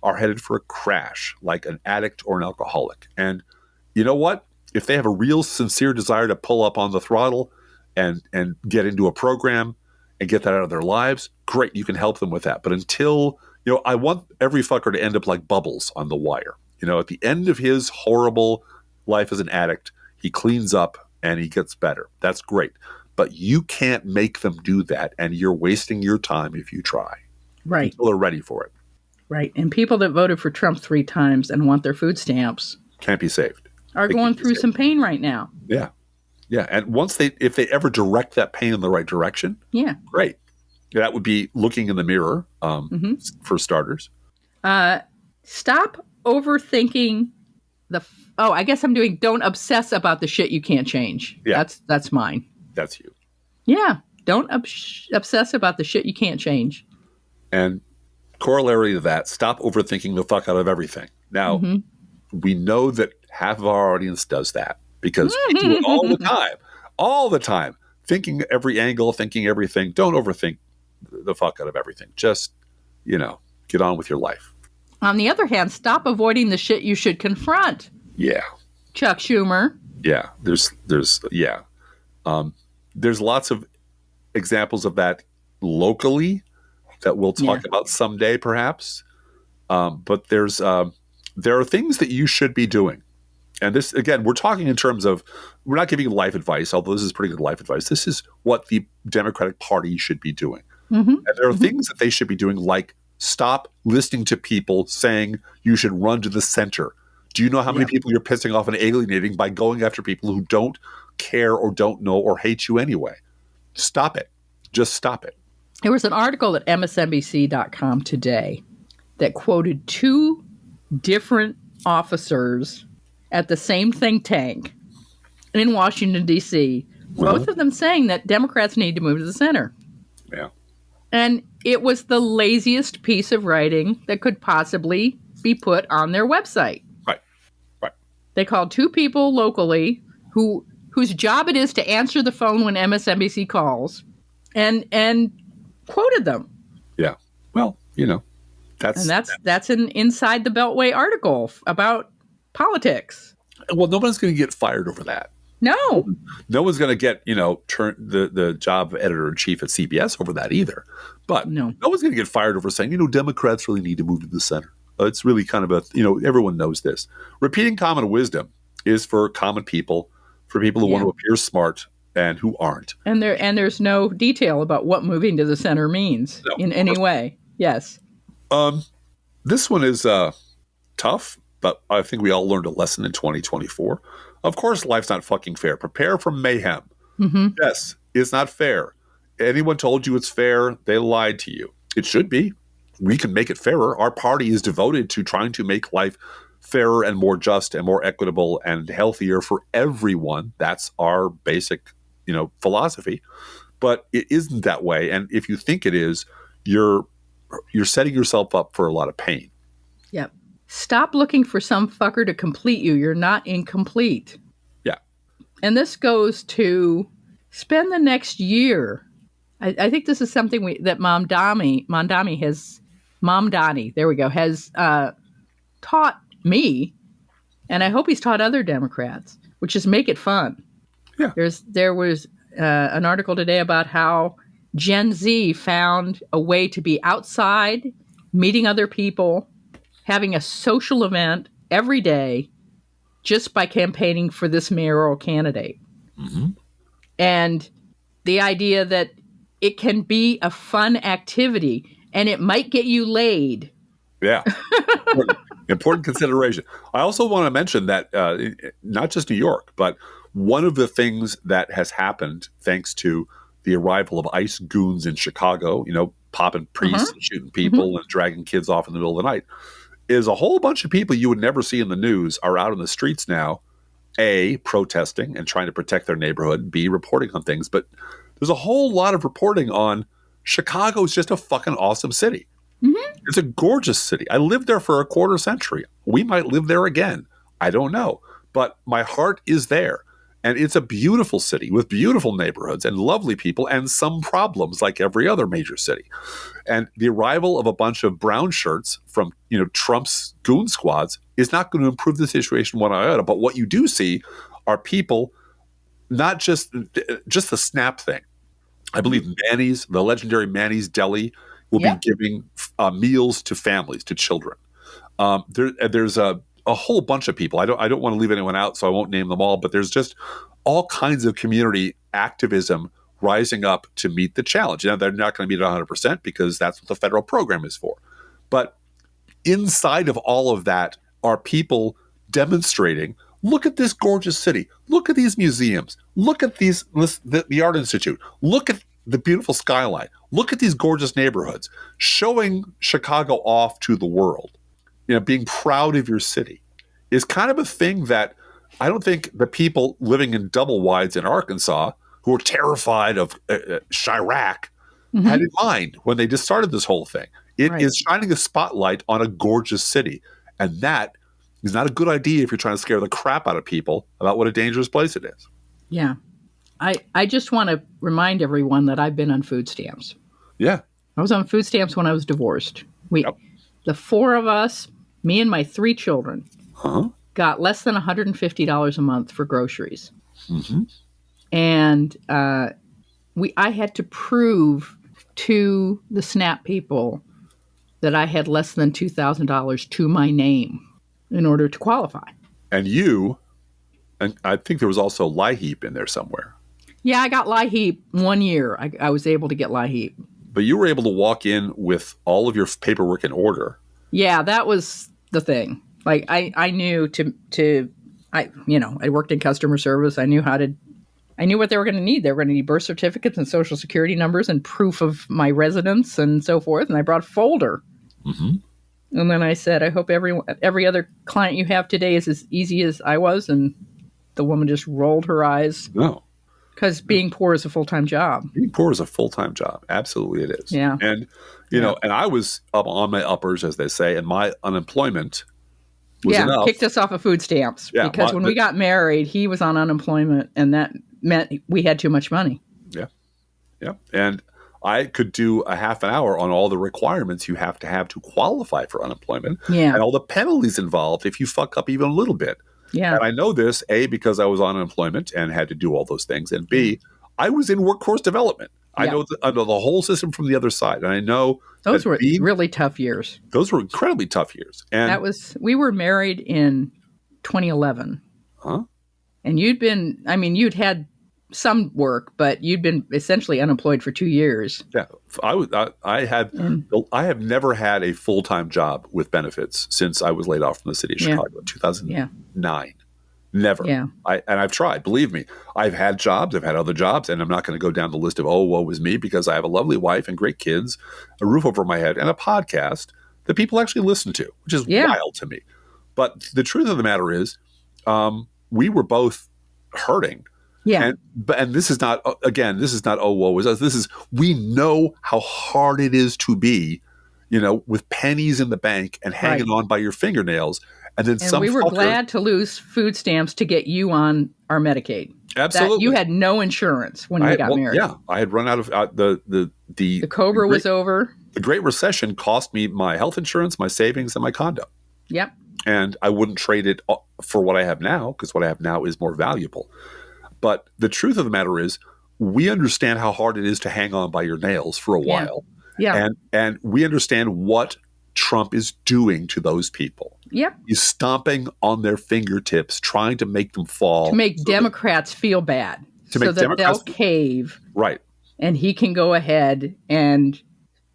are headed for a crash like an addict or an alcoholic. And you know what? If they have a real sincere desire to pull up on the throttle and get into a program and get that out of their lives, great, you can help them with that. But until, I want every fucker to end up like Bubbles on The Wire. At the end of his horrible life as an addict, he cleans up and he gets better. That's great. But you can't make them do that, and you're wasting your time if you try. Right. Until they're ready for it. Right. And people that voted for Trump 3 times and want their food stamps can't be saved. Are going through some pain right now. Yeah. Yeah. And if they ever direct that pain in the right direction, great. That would be looking in the mirror, for starters. Stop overthinking I guess I'm doing don't obsess about the shit you can't change. Yeah. That's mine. That's you. Yeah. Don't obsess about the shit you can't change. And corollary to that, stop overthinking the fuck out of everything. Now, we know that half of our audience does that because we do it all the time, thinking every angle, thinking everything. Don't overthink the fuck out of everything. Just, get on with your life. On the other hand, stop avoiding the shit you should confront. Yeah. Chuck Schumer. Yeah. There's lots of examples of that locally that we'll talk about someday, perhaps. But there are things that you should be doing. And this, again, we're talking in terms of, we're not giving life advice, although this is pretty good life advice. This is what the Democratic Party should be doing. Mm-hmm. And there are things that they should be doing, like stop listening to people saying you should run to the center. Do you know how many people you're pissing off and alienating by going after people who don't care or don't know or hate you anyway? Stop it. Just stop it. There was an article at msnbc.com today that quoted two different officers at the same think tank in Washington, D.C., both of them saying that Democrats need to move to the center. Yeah. And it was the laziest piece of writing that could possibly be put on their website. Right. They called two people locally whose job it is to answer the phone when MSNBC calls and quoted them. Yeah. Well, that's an Inside the Beltway article about politics. Well, nobody's going to get fired over that. No. No one's going to get, the job of editor-in-chief at CBS over that either. But no one's going to get fired over saying, Democrats really need to move to the center. It's really kind of everyone knows this. Repeating common wisdom is for common people, for people who want to appear smart and who aren't. And there's no detail about what moving to the center means in any way. Yes. This one is tough, but I think we all learned a lesson in 2024. Of course, life's not fucking fair. Prepare for mayhem. Mm-hmm. Yes, it's not fair. Anyone told you it's fair, they lied to you. It should be. We can make it fairer. Our party is devoted to trying to make life fairer and more just and more equitable and healthier for everyone. That's our basic, philosophy. But it isn't that way. And if you think it is, you're setting yourself up for a lot of pain. Yep. Stop looking for some fucker to complete you. You're not incomplete. Yeah. And this goes to spend the next year. I think this is something that Mom Donnie has taught me, and I hope he's taught other Democrats, which is make it fun. Yeah. There was an article today about how Gen Z found a way to be outside, meeting other people, having a social event every day just by campaigning for this mayoral candidate. Mm-hmm. And the idea that it can be a fun activity and it might get you laid. Yeah. Important consideration. I also want to mention that not just New York, but one of the things that has happened thanks to the arrival of ICE goons in Chicago, popping priests and shooting people and dragging kids off in the middle of the night, is a whole bunch of people you would never see in the news are out in the streets now, A, protesting and trying to protect their neighborhood, B, reporting on things. But there's a whole lot of reporting on Chicago is just a fucking awesome city. Mm-hmm. It's a gorgeous city. I lived there for a quarter century. We might live there again. I don't know. But my heart is there. And it's a beautiful city with beautiful neighborhoods and lovely people and some problems like every other major city. And the arrival of a bunch of brown shirts from, Trump's goon squads is not going to improve the situation one iota. But what you do see are people, not just the SNAP thing. I believe Manny's, the legendary Manny's Deli, will be giving meals to families, to children. There's a whole bunch of people. I don't want to leave anyone out, so I won't name them all, but there's just all kinds of community activism rising up to meet the challenge. Now, they're not going to meet it 100% because that's what the federal program is for. But inside of all of that are people demonstrating, look at this gorgeous city. Look at these museums. Look at the Art Institute. Look at the beautiful skyline. Look at these gorgeous neighborhoods, showing Chicago off to the world. Being proud of your city is kind of a thing that I don't think the people living in double wides in Arkansas who were terrified of Chirac had in mind when they just started this whole thing. It is shining a spotlight on a gorgeous city. And that is not a good idea if you're trying to scare the crap out of people about what a dangerous place it is. Yeah. I just want to remind everyone that I've been on food stamps. Yeah. I was on food stamps when I was divorced. The four of us, me and my 3 children, got less than $150 a month for groceries. Mm-hmm. And I had to prove to the SNAP people that I had less than $2,000 to my name in order to qualify. And I think there was also LIHEAP in there somewhere. Yeah, I got LIHEAP 1 year. I was able to get LIHEAP. But you were able to walk in with all of your paperwork in order. Yeah, that was the thing. Like I knew I worked in customer service. I knew what they were going to need. They were going to need birth certificates and social security numbers and proof of my residence and so forth. And I brought a folder. Mm-hmm. And then I said, I hope every other client you have today is as easy as I was. And the woman just rolled her eyes. No. Because being poor is a full-time job. Being poor is a full-time job. Absolutely it is. Yeah. And, and I was up on my uppers, as they say, and my unemployment was enough. Kicked us off of food stamps. Yeah, because when we got married, he was on unemployment, and that meant we had too much money. Yeah. Yeah. And I could do a half an hour on all the requirements you have to qualify for unemployment. Yeah. And all the penalties involved if you fuck up even a little bit. Yeah. And I know this, A, because I was on unemployment and had to do all those things. And B, I was in workforce development. I know the whole system from the other side. And I know those were really tough years. Those were incredibly tough years. And we were married in 2011. Huh? And you'd had some work, but you'd been essentially unemployed for 2 years. Yeah. I have never had a full-time job with benefits since I was laid off from the city of Chicago in 2009. Never. Yeah. I've tried. Believe me, I've had jobs. I've had other jobs, and I'm not going to go down the list of, woe is me, because I have a lovely wife and great kids, a roof over my head, and a podcast that people actually listen to, which is wild to me. But the truth of the matter is, we were both hurting. Yeah. And this is not, woe is us. This is, we know how hard it is to be, with pennies in the bank and hanging on by your fingernails. And we were glad to lose food stamps to get you on our Medicaid. Absolutely. You had no insurance when we got married. Yeah. I had run out of the COBRA was over. The Great Recession cost me my health insurance, my savings, and my condo. Yep. And I wouldn't trade it for what I have now, because what I have now is more valuable. But the truth of the matter is, we understand how hard it is to hang on by your nails for a while. Yeah. And we understand what Trump is doing to those people. Yep. He's stomping on their fingertips, trying to make them fall. To make Democrats feel bad. So that they'll cave. Right. And he can go ahead and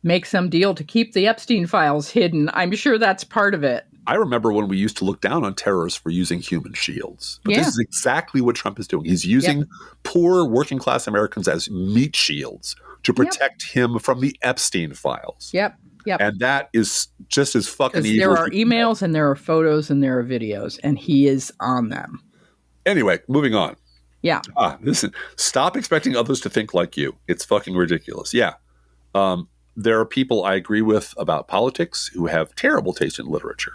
make some deal to keep the Epstein files hidden. I'm sure that's part of it. I remember when we used to look down on terrorists for using human shields. But this is exactly what Trump is doing. He's using poor working class Americans as meat shields to protect him from the Epstein files. Yep. Yep. And that is just as fucking evil. There are emails and there are photos and there are videos, and he is on them. Anyway, moving on. Yeah. Listen, stop expecting others to think like you. It's fucking ridiculous. Yeah. There are people I agree with about politics who have terrible taste in literature.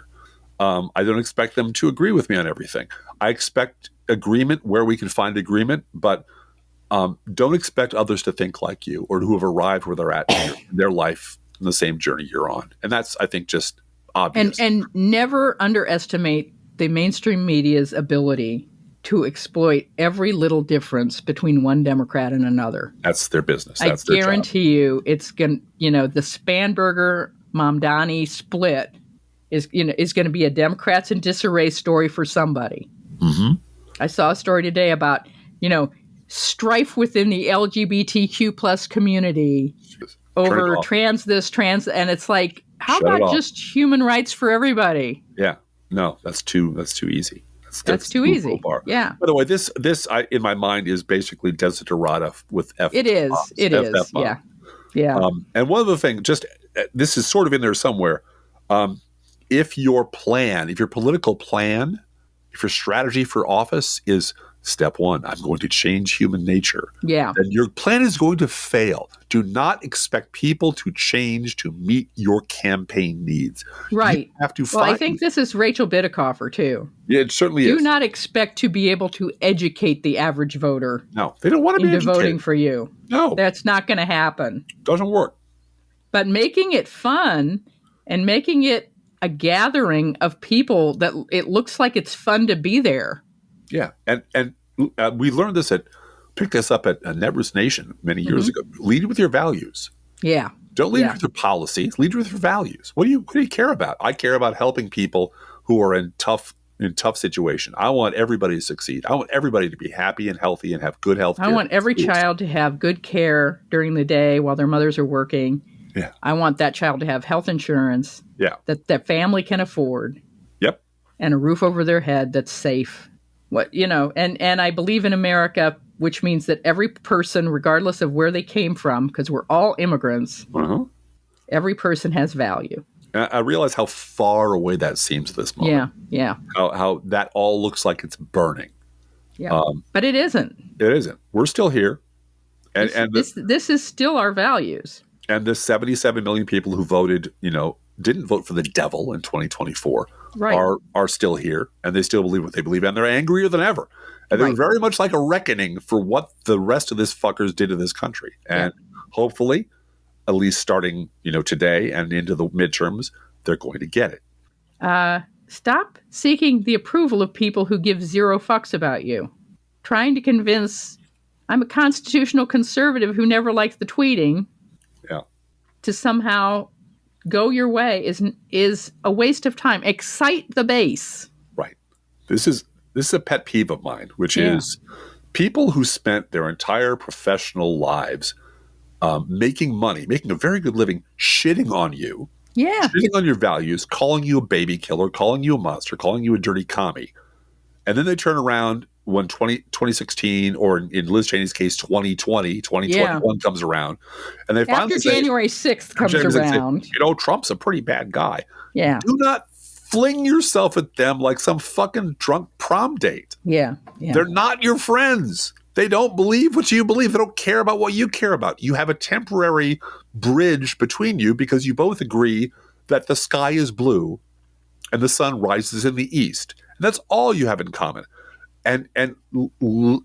I don't expect them to agree with me on everything. I expect agreement where we can find agreement, but don't expect others to think like you or who have arrived where they're at in their life in the same journey you're on. And that's, I think, just obvious. And never underestimate the mainstream media's ability to exploit every little difference between one Democrat and another. That's their business. That's I guarantee you it's going to, the Spanberger Mamdani split is going to be a Democrats in disarray story for somebody. Mm-hmm. I saw a story today about, strife within the LGBTQ plus community over trans, and it's like, how about just human rights for everybody? Yeah. No, that's too easy. That's too easy. Yeah. By the way, this in my mind is basically desiderata with F. It is. Bombs, it is. F-bomb. Yeah. Yeah. And one other thing, this is sort of in there somewhere. If your political plan, if your strategy for office is Step 1, I'm going to change human nature. Yeah. And your plan is going to fail. Do not expect people to change to meet your campaign needs. Right. You have to Well, find. I think this is Rachel Bidikofer, too. Yeah, it certainly is. Do not expect to be able to educate the average voter. No, they don't want to be into educated. voting for you. No. That's not going to happen. Doesn't work. But making it fun and making it a gathering of people that it looks like it's fun to be there. Yeah, and we learned this picked this up at Nebrus Nation many years ago. Lead with your values. Yeah. Don't lead with your policies. Lead with your values. What do you care about? I care about helping people who are in tough situation. I want everybody to succeed. I want everybody to be happy and healthy and have good health care. I want every child to have good care during the day while their mothers are working. Yeah. I want that child to have health insurance that that family can afford. Yep. And a roof over their head that's safe. And I believe in America, which means that every person, regardless of where they came from, because we're all immigrants, every person has value. And I realize how far away that seems at this moment. Yeah. How that all looks like it's burning. Yeah. But it isn't. It isn't. We're still here. And this is still our values. And the 77 million people who voted, didn't vote for the devil in 2024 are still here, and they still believe what they believe, and they're angrier than ever. And they're very much like a reckoning for what the rest of this fuckers did to this country. And hopefully, at least starting, today and into the midterms, they're going to get it. Stop seeking the approval of people who give zero fucks about you. Trying to convince, I'm a constitutional conservative who never liked the tweeting, to somehow go your way is a waste of time. Excite the base. Right. This is a pet peeve of mine, which is people who spent their entire professional lives making money, making a very good living, shitting on you, shitting on your values, calling you a baby killer, calling you a monster, calling you a dirty commie. And then they turn around when 2016, or in Liz Cheney's case, 2021 comes around, and they finally say, January 6th comes around. Trump's a pretty bad guy. Yeah. Do not fling yourself at them like some fucking drunk prom date. Yeah. They're not your friends. They don't believe what you believe. They don't care about what you care about. You have a temporary bridge between you because you both agree that the sky is blue and the sun rises in the east. And that's all you have in common. And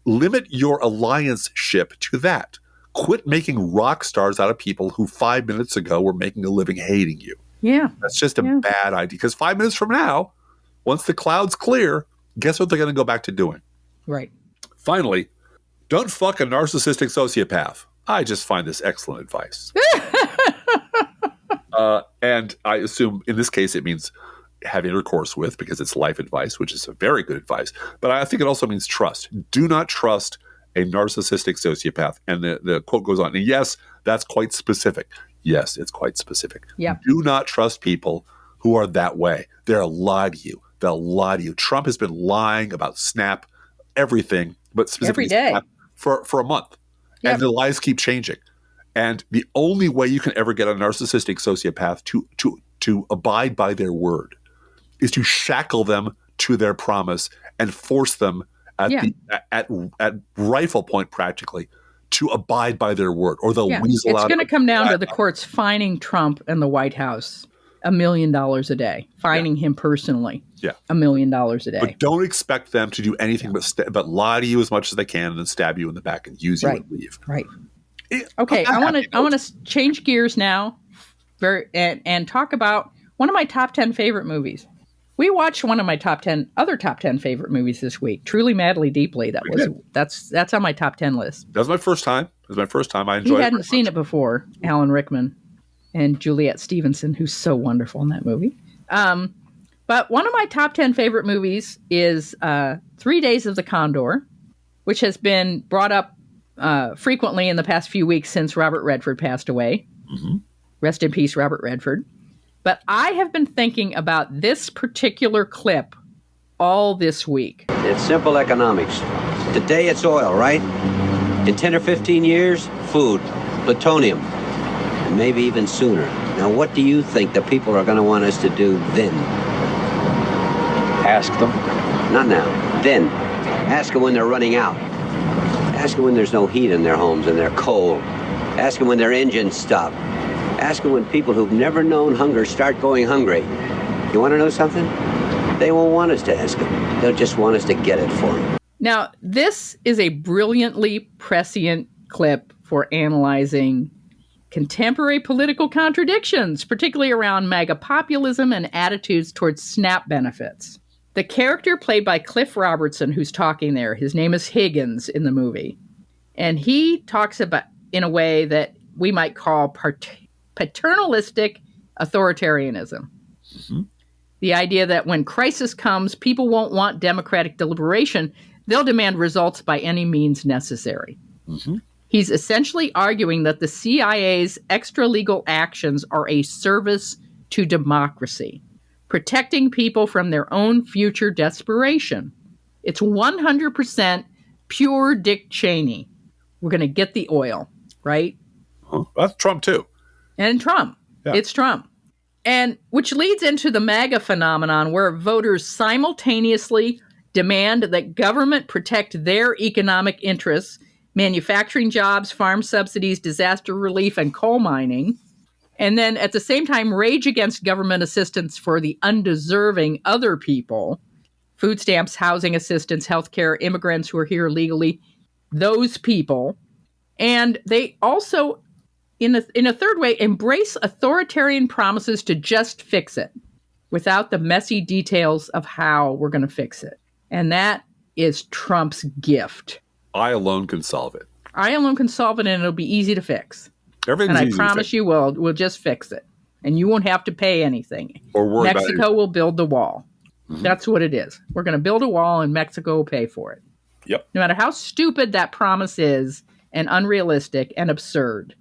limit your alliance-ship to that. Quit making rock stars out of people who 5 minutes ago were making a living hating you. Yeah. That's just a bad idea. Because 5 minutes from now, once the clouds clear, guess what they're going to go back to doing? Right. Finally, don't fuck a narcissistic sociopath. I just find this excellent advice. And I assume in this case it means have intercourse with, because it's life advice, which is a very good advice. But I think it also means trust. Do not trust a narcissistic sociopath. And the quote goes on. And yes, that's quite specific. Yes, it's quite specific. Yep. Do not trust people who are that way. They'll lie to you. They'll lie to you. Trump has been lying about Snap, everything, but specifically every day. Snap for a month. Yep. And the lies keep changing. And the only way you can ever get a narcissistic sociopath to abide by their word is to shackle them to their promise and force them at rifle point practically to abide by their word, or they'll weasel out. It's going to come down to the courts fining Trump and the White House $1 million a day, fining him personally. Yeah, $1 million a day. But don't expect them to do anything but lie to you as much as they can, and then stab you in the back and use you and leave. Right. Okay, I want to change gears now, and talk about one of my top 10 favorite movies. We watched one of my other top 10 favorite movies this week, Truly, Madly, Deeply. That's on my top 10 list. That was my first time. I enjoyed it. He hadn't seen it before. Alan Rickman and Juliette Stevenson, who's so wonderful in that movie. But one of my top 10 favorite movies is 3 Days of the Condor, which has been brought up frequently in the past few weeks since Robert Redford passed away. Mm-hmm. Rest in peace, Robert Redford. But I have been thinking about this particular clip all this week. It's simple economics. Today it's oil, right? In 10 or 15 years, food, plutonium, and maybe even sooner. Now, what do you think the people are going to want us to do then? Ask them. Not now. Then. Ask them when they're running out. Ask them when there's no heat in their homes and they're cold. Ask them when their engines stop. Ask them when people who've never known hunger start going hungry. You want to know something? They won't want us to ask them. They'll just want us to get it for them. Now, this is a brilliantly prescient clip for analyzing contemporary political contradictions, particularly around MAGA populism and attitudes towards SNAP benefits. The character played by Cliff Robertson, who's talking there, his name is Higgins in the movie. And he talks about, in a way that we might call paternalistic authoritarianism. Mm-hmm. The idea that when crisis comes, people won't want democratic deliberation. They'll demand results by any means necessary. Mm-hmm. He's essentially arguing that the CIA's extra-legal actions are a service to democracy, protecting people from their own future desperation. It's 100% pure Dick Cheney. We're going to get the oil, right? Huh? That's Trump, too. And Trump. Yeah. It's Trump. And which leads into the MAGA phenomenon where voters simultaneously demand that government protect their economic interests, manufacturing jobs, farm subsidies, disaster relief, and coal mining, and then at the same time rage against government assistance for the undeserving other people, food stamps, housing assistance, healthcare, immigrants who are here legally, those people. And they also, in a third way, embrace authoritarian promises to just fix it without the messy details of how we're going to fix it. And that is Trump's gift. I alone can solve it. I alone can solve it, and it'll be easy to fix. Everything's and I easy promise you we'll just fix it. And you won't have to pay anything. Or worry Mexico will build the wall. Mm-hmm. That's what it is. We're going to build a wall, and Mexico will pay for it. Yep. No matter how stupid that promise is and unrealistic and absurd,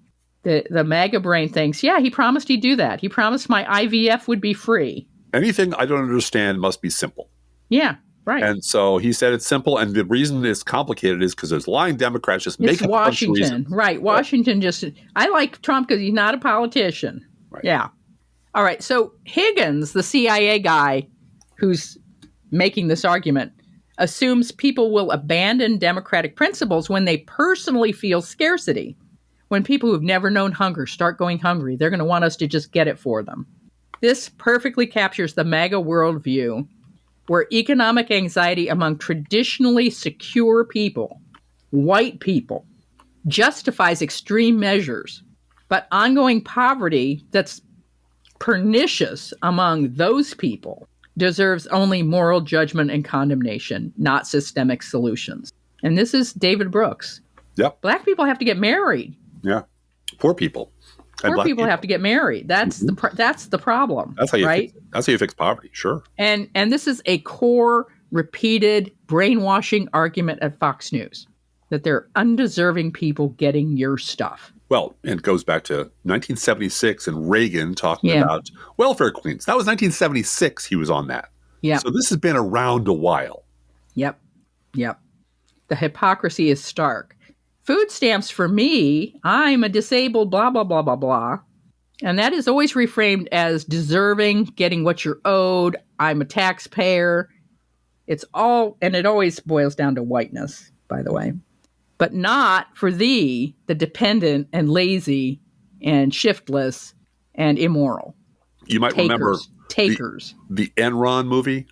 the MAGA brain thinks, yeah, he promised he'd do that. He promised my IVF would be free. Anything I don't understand must be simple. Yeah. Right. And so he said it's simple, and the reason it's complicated is because there's lying Democrats just make up a bunch of reasons. Right. Washington just, I like Trump because he's not a politician. Right. Yeah. All right. So Higgins, the CIA guy who's making this argument, assumes people will abandon democratic principles when they personally feel scarcity. When people who've never known hunger start going hungry, they're going to want us to just get it for them. This perfectly captures the MAGA worldview, where economic anxiety among traditionally secure people, white people, justifies extreme measures, but ongoing poverty that's pernicious among those people deserves only moral judgment and condemnation, not systemic solutions. And this is David Brooks. Yep. Black people have to get married. Yeah. Poor people. Poor people have to get married. That's that's the problem. That's how you right? That's how you fix poverty. Sure. And this is a core, repeated, brainwashing argument at Fox News that they're undeserving people getting your stuff. Well, and it goes back to 1976 and Reagan talking about welfare queens. That was 1976. He was on that. Yeah. So this has been around a while. Yep. The hypocrisy is stark. Food stamps for me, I'm a disabled blah, blah, blah, blah, blah. And that is always reframed as deserving, getting what you're owed. I'm a taxpayer. It's all, and it always boils down to whiteness, by the way. But not for thee, the dependent and lazy and shiftless and immoral. You might remember the Enron movie.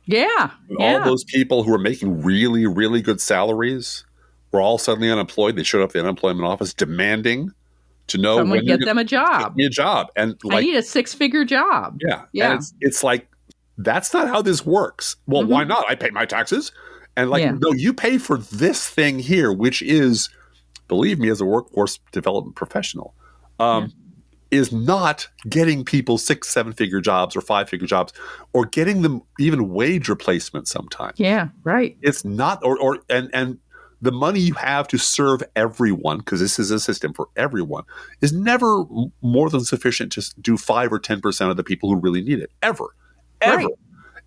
Yeah. All those people who were making really, really good salaries were all suddenly unemployed. They showed up at the unemployment office demanding to know someone get them a job. Get me a job. And I need a 6-figure job. Yeah. And it's like, that's not how this works. Well, why not? I pay my taxes. And no, you pay for this thing here, which is, believe me, as a workforce development professional, is not getting people 6-7-figure jobs or 5-figure jobs, or getting them even wage replacement sometimes. Yeah, right. It's not, and the money you have to serve everyone, because this is a system for everyone, is never more than sufficient to do 5 or 10% of the people who really need it, ever. Right.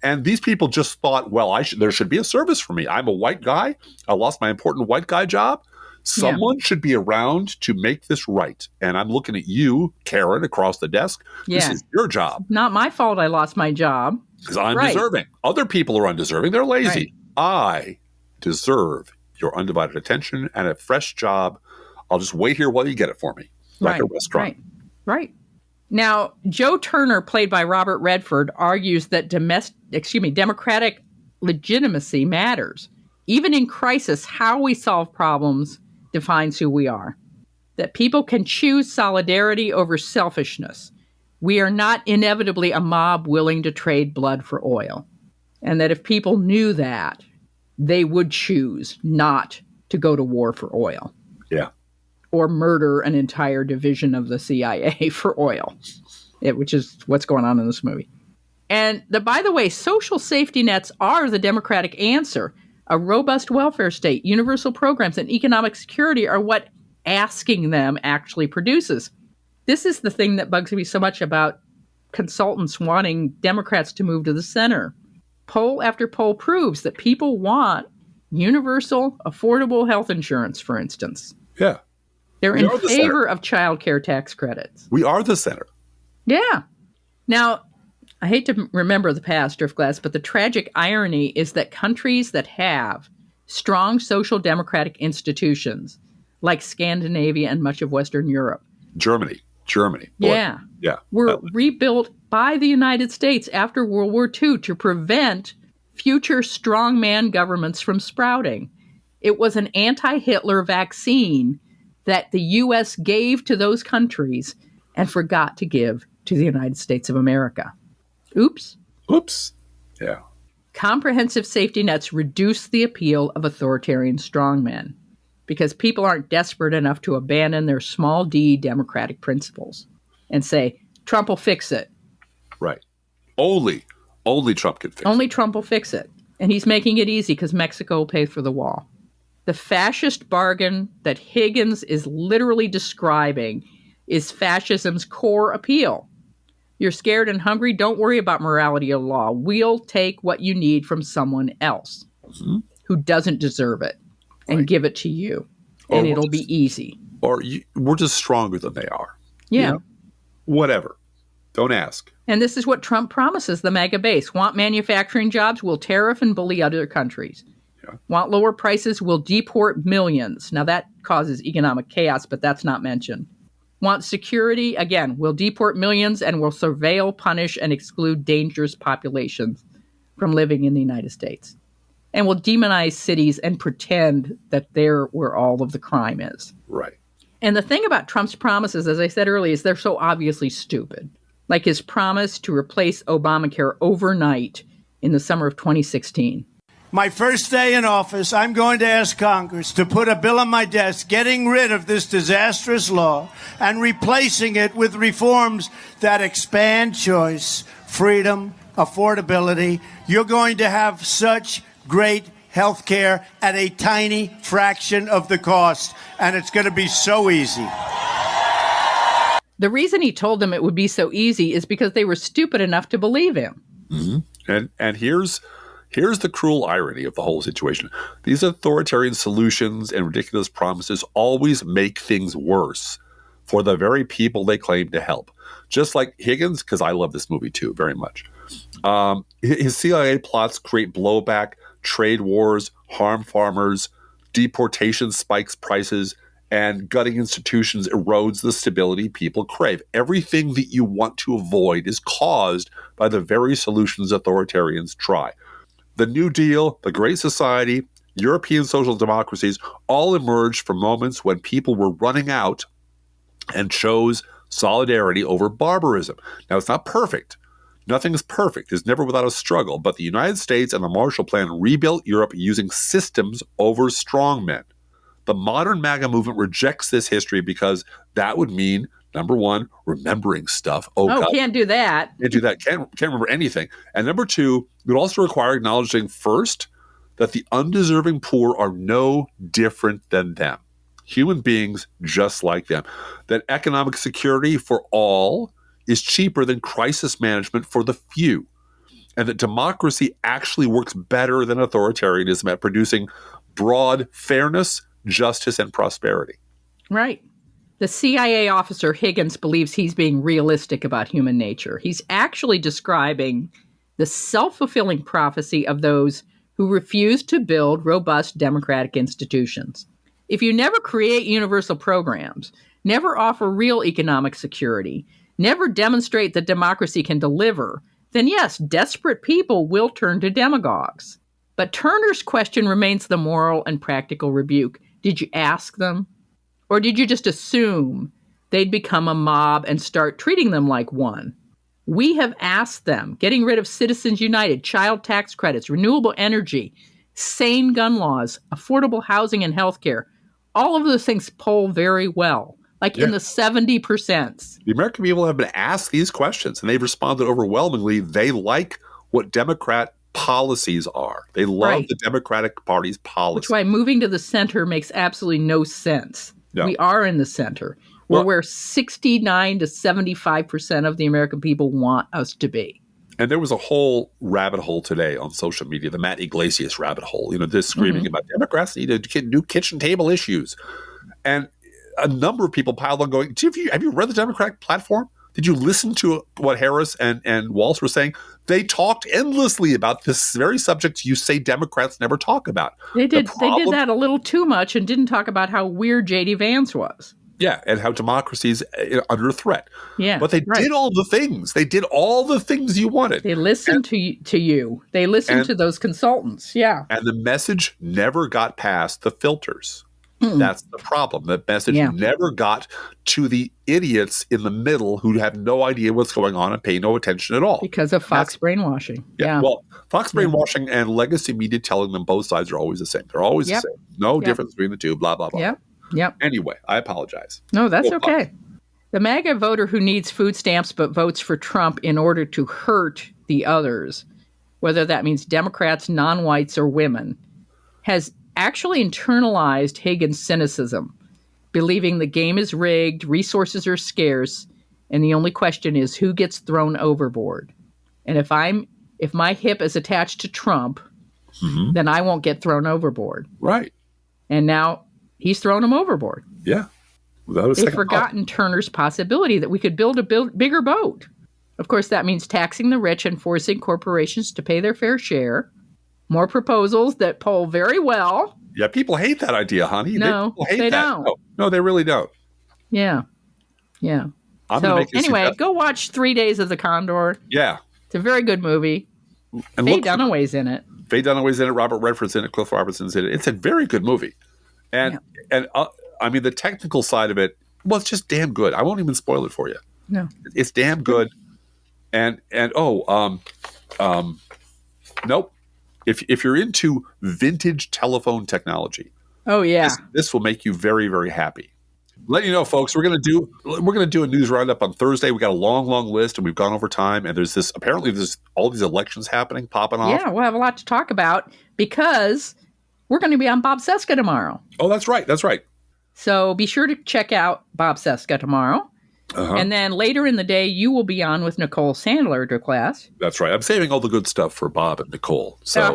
And these people just thought, well, there should be a service for me. I'm a white guy. I lost my important white guy job. Someone should be around to make this right. And I'm looking at you, Karen, across the desk. This is your job. Not my fault I lost my job. Because I'm deserving. Other people are undeserving. They're lazy. Right. I deserve your undivided attention and a fresh job. I'll just wait here while you get it for me, like a restaurant. Right. Now, Joe Turner, played by Robert Redford, argues that democratic legitimacy matters. Even in crisis, how we solve problems defines who we are. That people can choose solidarity over selfishness. We are not inevitably a mob willing to trade blood for oil. And that if people knew that, they would choose not to go to war for oil. Yeah. Or murder an entire division of the CIA for oil, which is what's going on in this movie. And by the way, social safety nets are the democratic answer. A robust welfare state, universal programs, and economic security are what asking them actually produces. This is the thing that bugs me so much about consultants wanting Democrats to move to the center. Poll after poll proves that people want universal, affordable health insurance, for instance. Yeah. They're in favor of child care tax credits. We are the center. Yeah. Now, I hate to remember the past, Driftglass, but the tragic irony is that countries that have strong social democratic institutions, like Scandinavia and much of Western Europe. Germany. Yeah. Were rebuilt by the United States after World War II to prevent future strongman governments from sprouting. It was an anti-Hitler vaccine that the U.S. gave to those countries and forgot to give to the United States of America. Oops. Yeah. Comprehensive safety nets reduce the appeal of authoritarian strongmen because people aren't desperate enough to abandon their small d democratic principles and say, Trump will fix it. Right. Only Trump can fix it. Only Trump will fix it. And he's making it easy because Mexico will pay for the wall. The fascist bargain that Higgins is literally describing is fascism's core appeal. You're scared and hungry? Don't worry about morality or law. We'll take what you need from someone else who doesn't deserve it and give it to you. And it'll be easy. Or we're just stronger than they are. Yeah. You know? Whatever. Don't ask. And this is what Trump promises the MAGA base. Want manufacturing jobs? We'll tariff and bully other countries. Yeah. Want lower prices? We'll deport millions. Now that causes economic chaos, but that's not mentioned. Want security? Again, we'll deport millions and we'll surveil, punish, and exclude dangerous populations from living in the United States. And we'll demonize cities and pretend that they're where all of the crime is. Right. And the thing about Trump's promises, as I said earlier, is they're so obviously stupid. Like his promise to replace Obamacare overnight in the summer of 2016. My first day in office, I'm going to ask Congress to put a bill on my desk getting rid of this disastrous law and replacing it with reforms that expand choice, freedom, affordability. You're going to have such great health care at a tiny fraction of the cost, and it's going to be so easy. The reason he told them it would be so easy is because they were stupid enough to believe him. Mm-hmm. And here's the cruel irony of the whole situation. These authoritarian solutions and ridiculous promises always make things worse for the very people they claim to help. Just like Higgins, because I love this movie too, very much. His CIA plots create blowback, trade wars, harm farmers, deportation spikes prices, and gutting institutions erodes the stability people crave. Everything that you want to avoid is caused by the very solutions authoritarians try. The New Deal, the Great Society, European social democracies all emerged from moments when people were running out and chose solidarity over barbarism. Now, it's not perfect. Nothing is perfect. It's never without a struggle. But the United States and the Marshall Plan rebuilt Europe using systems over strongmen. The modern MAGA movement rejects this history because that would mean, number one, remembering stuff. God, can't do that. Can't do that. Can't remember anything. And number two, it would also require acknowledging first that the undeserving poor are no different than them. Human beings just like them. That economic security for all is cheaper than crisis management for the few. And that democracy actually works better than authoritarianism at producing broad fairness, justice, and prosperity. Right. The CIA officer Higgins believes he's being realistic about human nature. He's actually describing the self-fulfilling prophecy of those who refuse to build robust democratic institutions. If you never create universal programs, never offer real economic security, never demonstrate that democracy can deliver, then yes, desperate people will turn to demagogues. But Turner's question remains the moral and practical rebuke. Did you ask them? Or did you just assume they'd become a mob and start treating them like one? We have asked them, getting rid of Citizens United, child tax credits, renewable energy, sane gun laws, affordable housing and healthcare. All of those things poll very well, like in the 70%. The American people have been asked these questions, and they've responded overwhelmingly. They like what Democrat policies are. They love the Democratic Party's policies. Which is why moving to the center makes absolutely no sense. No. We are in the center. We're where 69 to 75% of the American people want us to be. And there was a whole rabbit hole today on social media, the Matt Iglesias rabbit hole, this screaming about Democrats need to do kitchen table issues. And a number of people piled on going, have you read the Democratic platform? Did you listen to what Harris and Walsh were saying? They talked endlessly about this very subject you say Democrats never talk about. They did that a little too much and didn't talk about how weird J.D. Vance was. Yeah, and how democracy is under threat. Yeah, but they did all the things. They did all the things you wanted. They listened to you. They listened to those consultants. Yeah. And the message never got past the filters. That's the problem. The message never got to the idiots in the middle who have no idea what's going on and pay no attention at all. Because of Fox brainwashing. Yeah. Well, Fox brainwashing and legacy media telling them both sides are always the same. They're always the same. No difference between the two, blah, blah, blah. Yep. Anyway, I apologize. No, that's okay. The MAGA voter who needs food stamps but votes for Trump in order to hurt the others, whether that means Democrats, non-whites, or women, has actually internalized Higgins' cynicism, believing the game is rigged, resources are scarce, and the only question is who gets thrown overboard. And if my hip is attached to Trump, then I won't get thrown overboard. Right. And now he's thrown him overboard. Yeah. They've forgotten Turner's possibility that we could build a bigger boat. Of course, that means taxing the rich and forcing corporations to pay their fair share. More proposals that poll very well. Yeah, people hate that idea, honey. No, they don't. No, they really don't. Yeah. So anyway, go watch 3 Days of the Condor. Yeah. It's a very good movie. And Faye Dunaway's in it. Faye Dunaway's in it. Robert Redford's in it. Cliff Robertson's in it. It's a very good movie. And I mean, the technical side of it, well, it's just damn good. I won't even spoil it for you. No. It's damn good. Nope. If you're into vintage telephone technology, this will make you very, very happy. Let you know, folks, we're gonna do a news roundup on Thursday. We got a long list, and we've gone over time. And there's all these elections happening, popping off. Yeah, we'll have a lot to talk about because we're going to be on Bob Cesca tomorrow. Oh, that's right. So be sure to check out Bob Cesca tomorrow. And then later in the day, you will be on with Nicole Sandler to class. That's right. I'm saving all the good stuff for Bob and Nicole. So,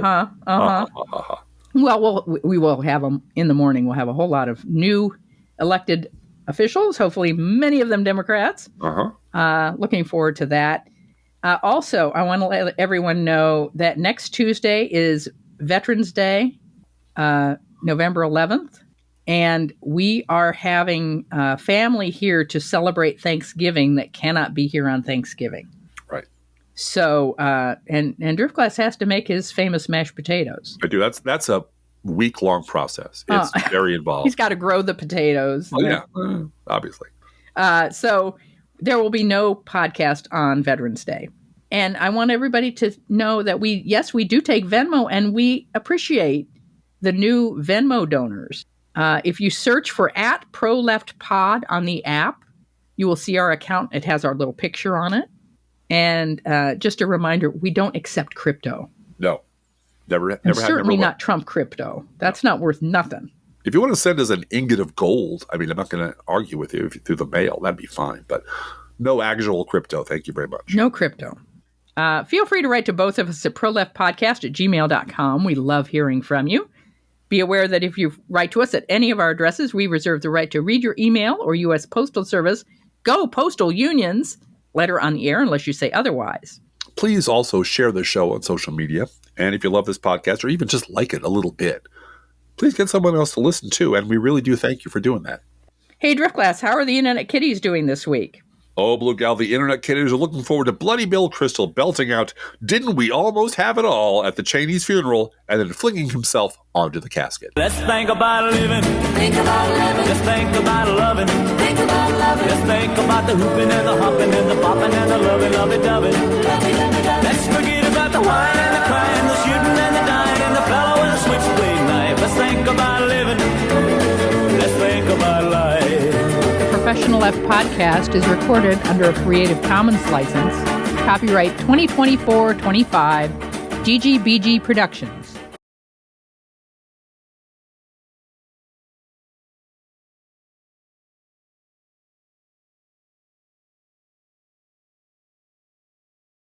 Well, we will have them in the morning. We'll have a whole lot of new elected officials, hopefully many of them Democrats. Looking forward to that. Also, I want to let everyone know that next Tuesday is Veterans Day, November 11th. And we are having family here to celebrate Thanksgiving that cannot be here on Thanksgiving. Right. So, and Driftglass has to make his famous mashed potatoes. I do. That's a week-long process. It's very involved. He's got to grow the potatoes. Oh, yeah, obviously. So there will be no podcast on Veterans Day. And I want everybody to know that we do take Venmo, and we appreciate the new Venmo donors. If you search for @ProLeftPod on the app, you will see our account. It has our little picture on it. And just a reminder, we don't accept crypto. No. Never certainly not Trump crypto. That's not worth nothing. If you want to send us an ingot of gold, I mean, I'm not going to argue with you through the mail. That'd be fine. But no actual crypto. Thank you very much. No crypto. Feel free to write to both of us at proleftpodcast@gmail.com. We love hearing from you. Be aware that if you write to us at any of our addresses, we reserve the right to read your email or U.S. Postal Service. Go Postal Unions. Letter on the air unless you say otherwise. Please also share the show on social media. And if you love this podcast or even just like it a little bit, please get someone else to listen to. And we really do thank you for doing that. Hey, Driftglass, how are the Internet Kitties doing this week? Oh, Blue Gal, the Internet Kiddies are looking forward to Bloody Bill Crystal belting out, "Didn't we almost have it all?" at the Cheney's funeral, and then flinging himself onto the casket. Let's think about living. Think about living. Let's think about loving. Think about loving. Let's think about the hooping and the hopping and the popping and the loving, lovey-dovey. Let's forget about the wine and the crying, the shooting and the dying, and the fellow with a switchblade knife. Let's think about living. Let's think about life. Professional Left podcast is recorded under a Creative Commons license. Copyright 2024-25, GGBG Productions.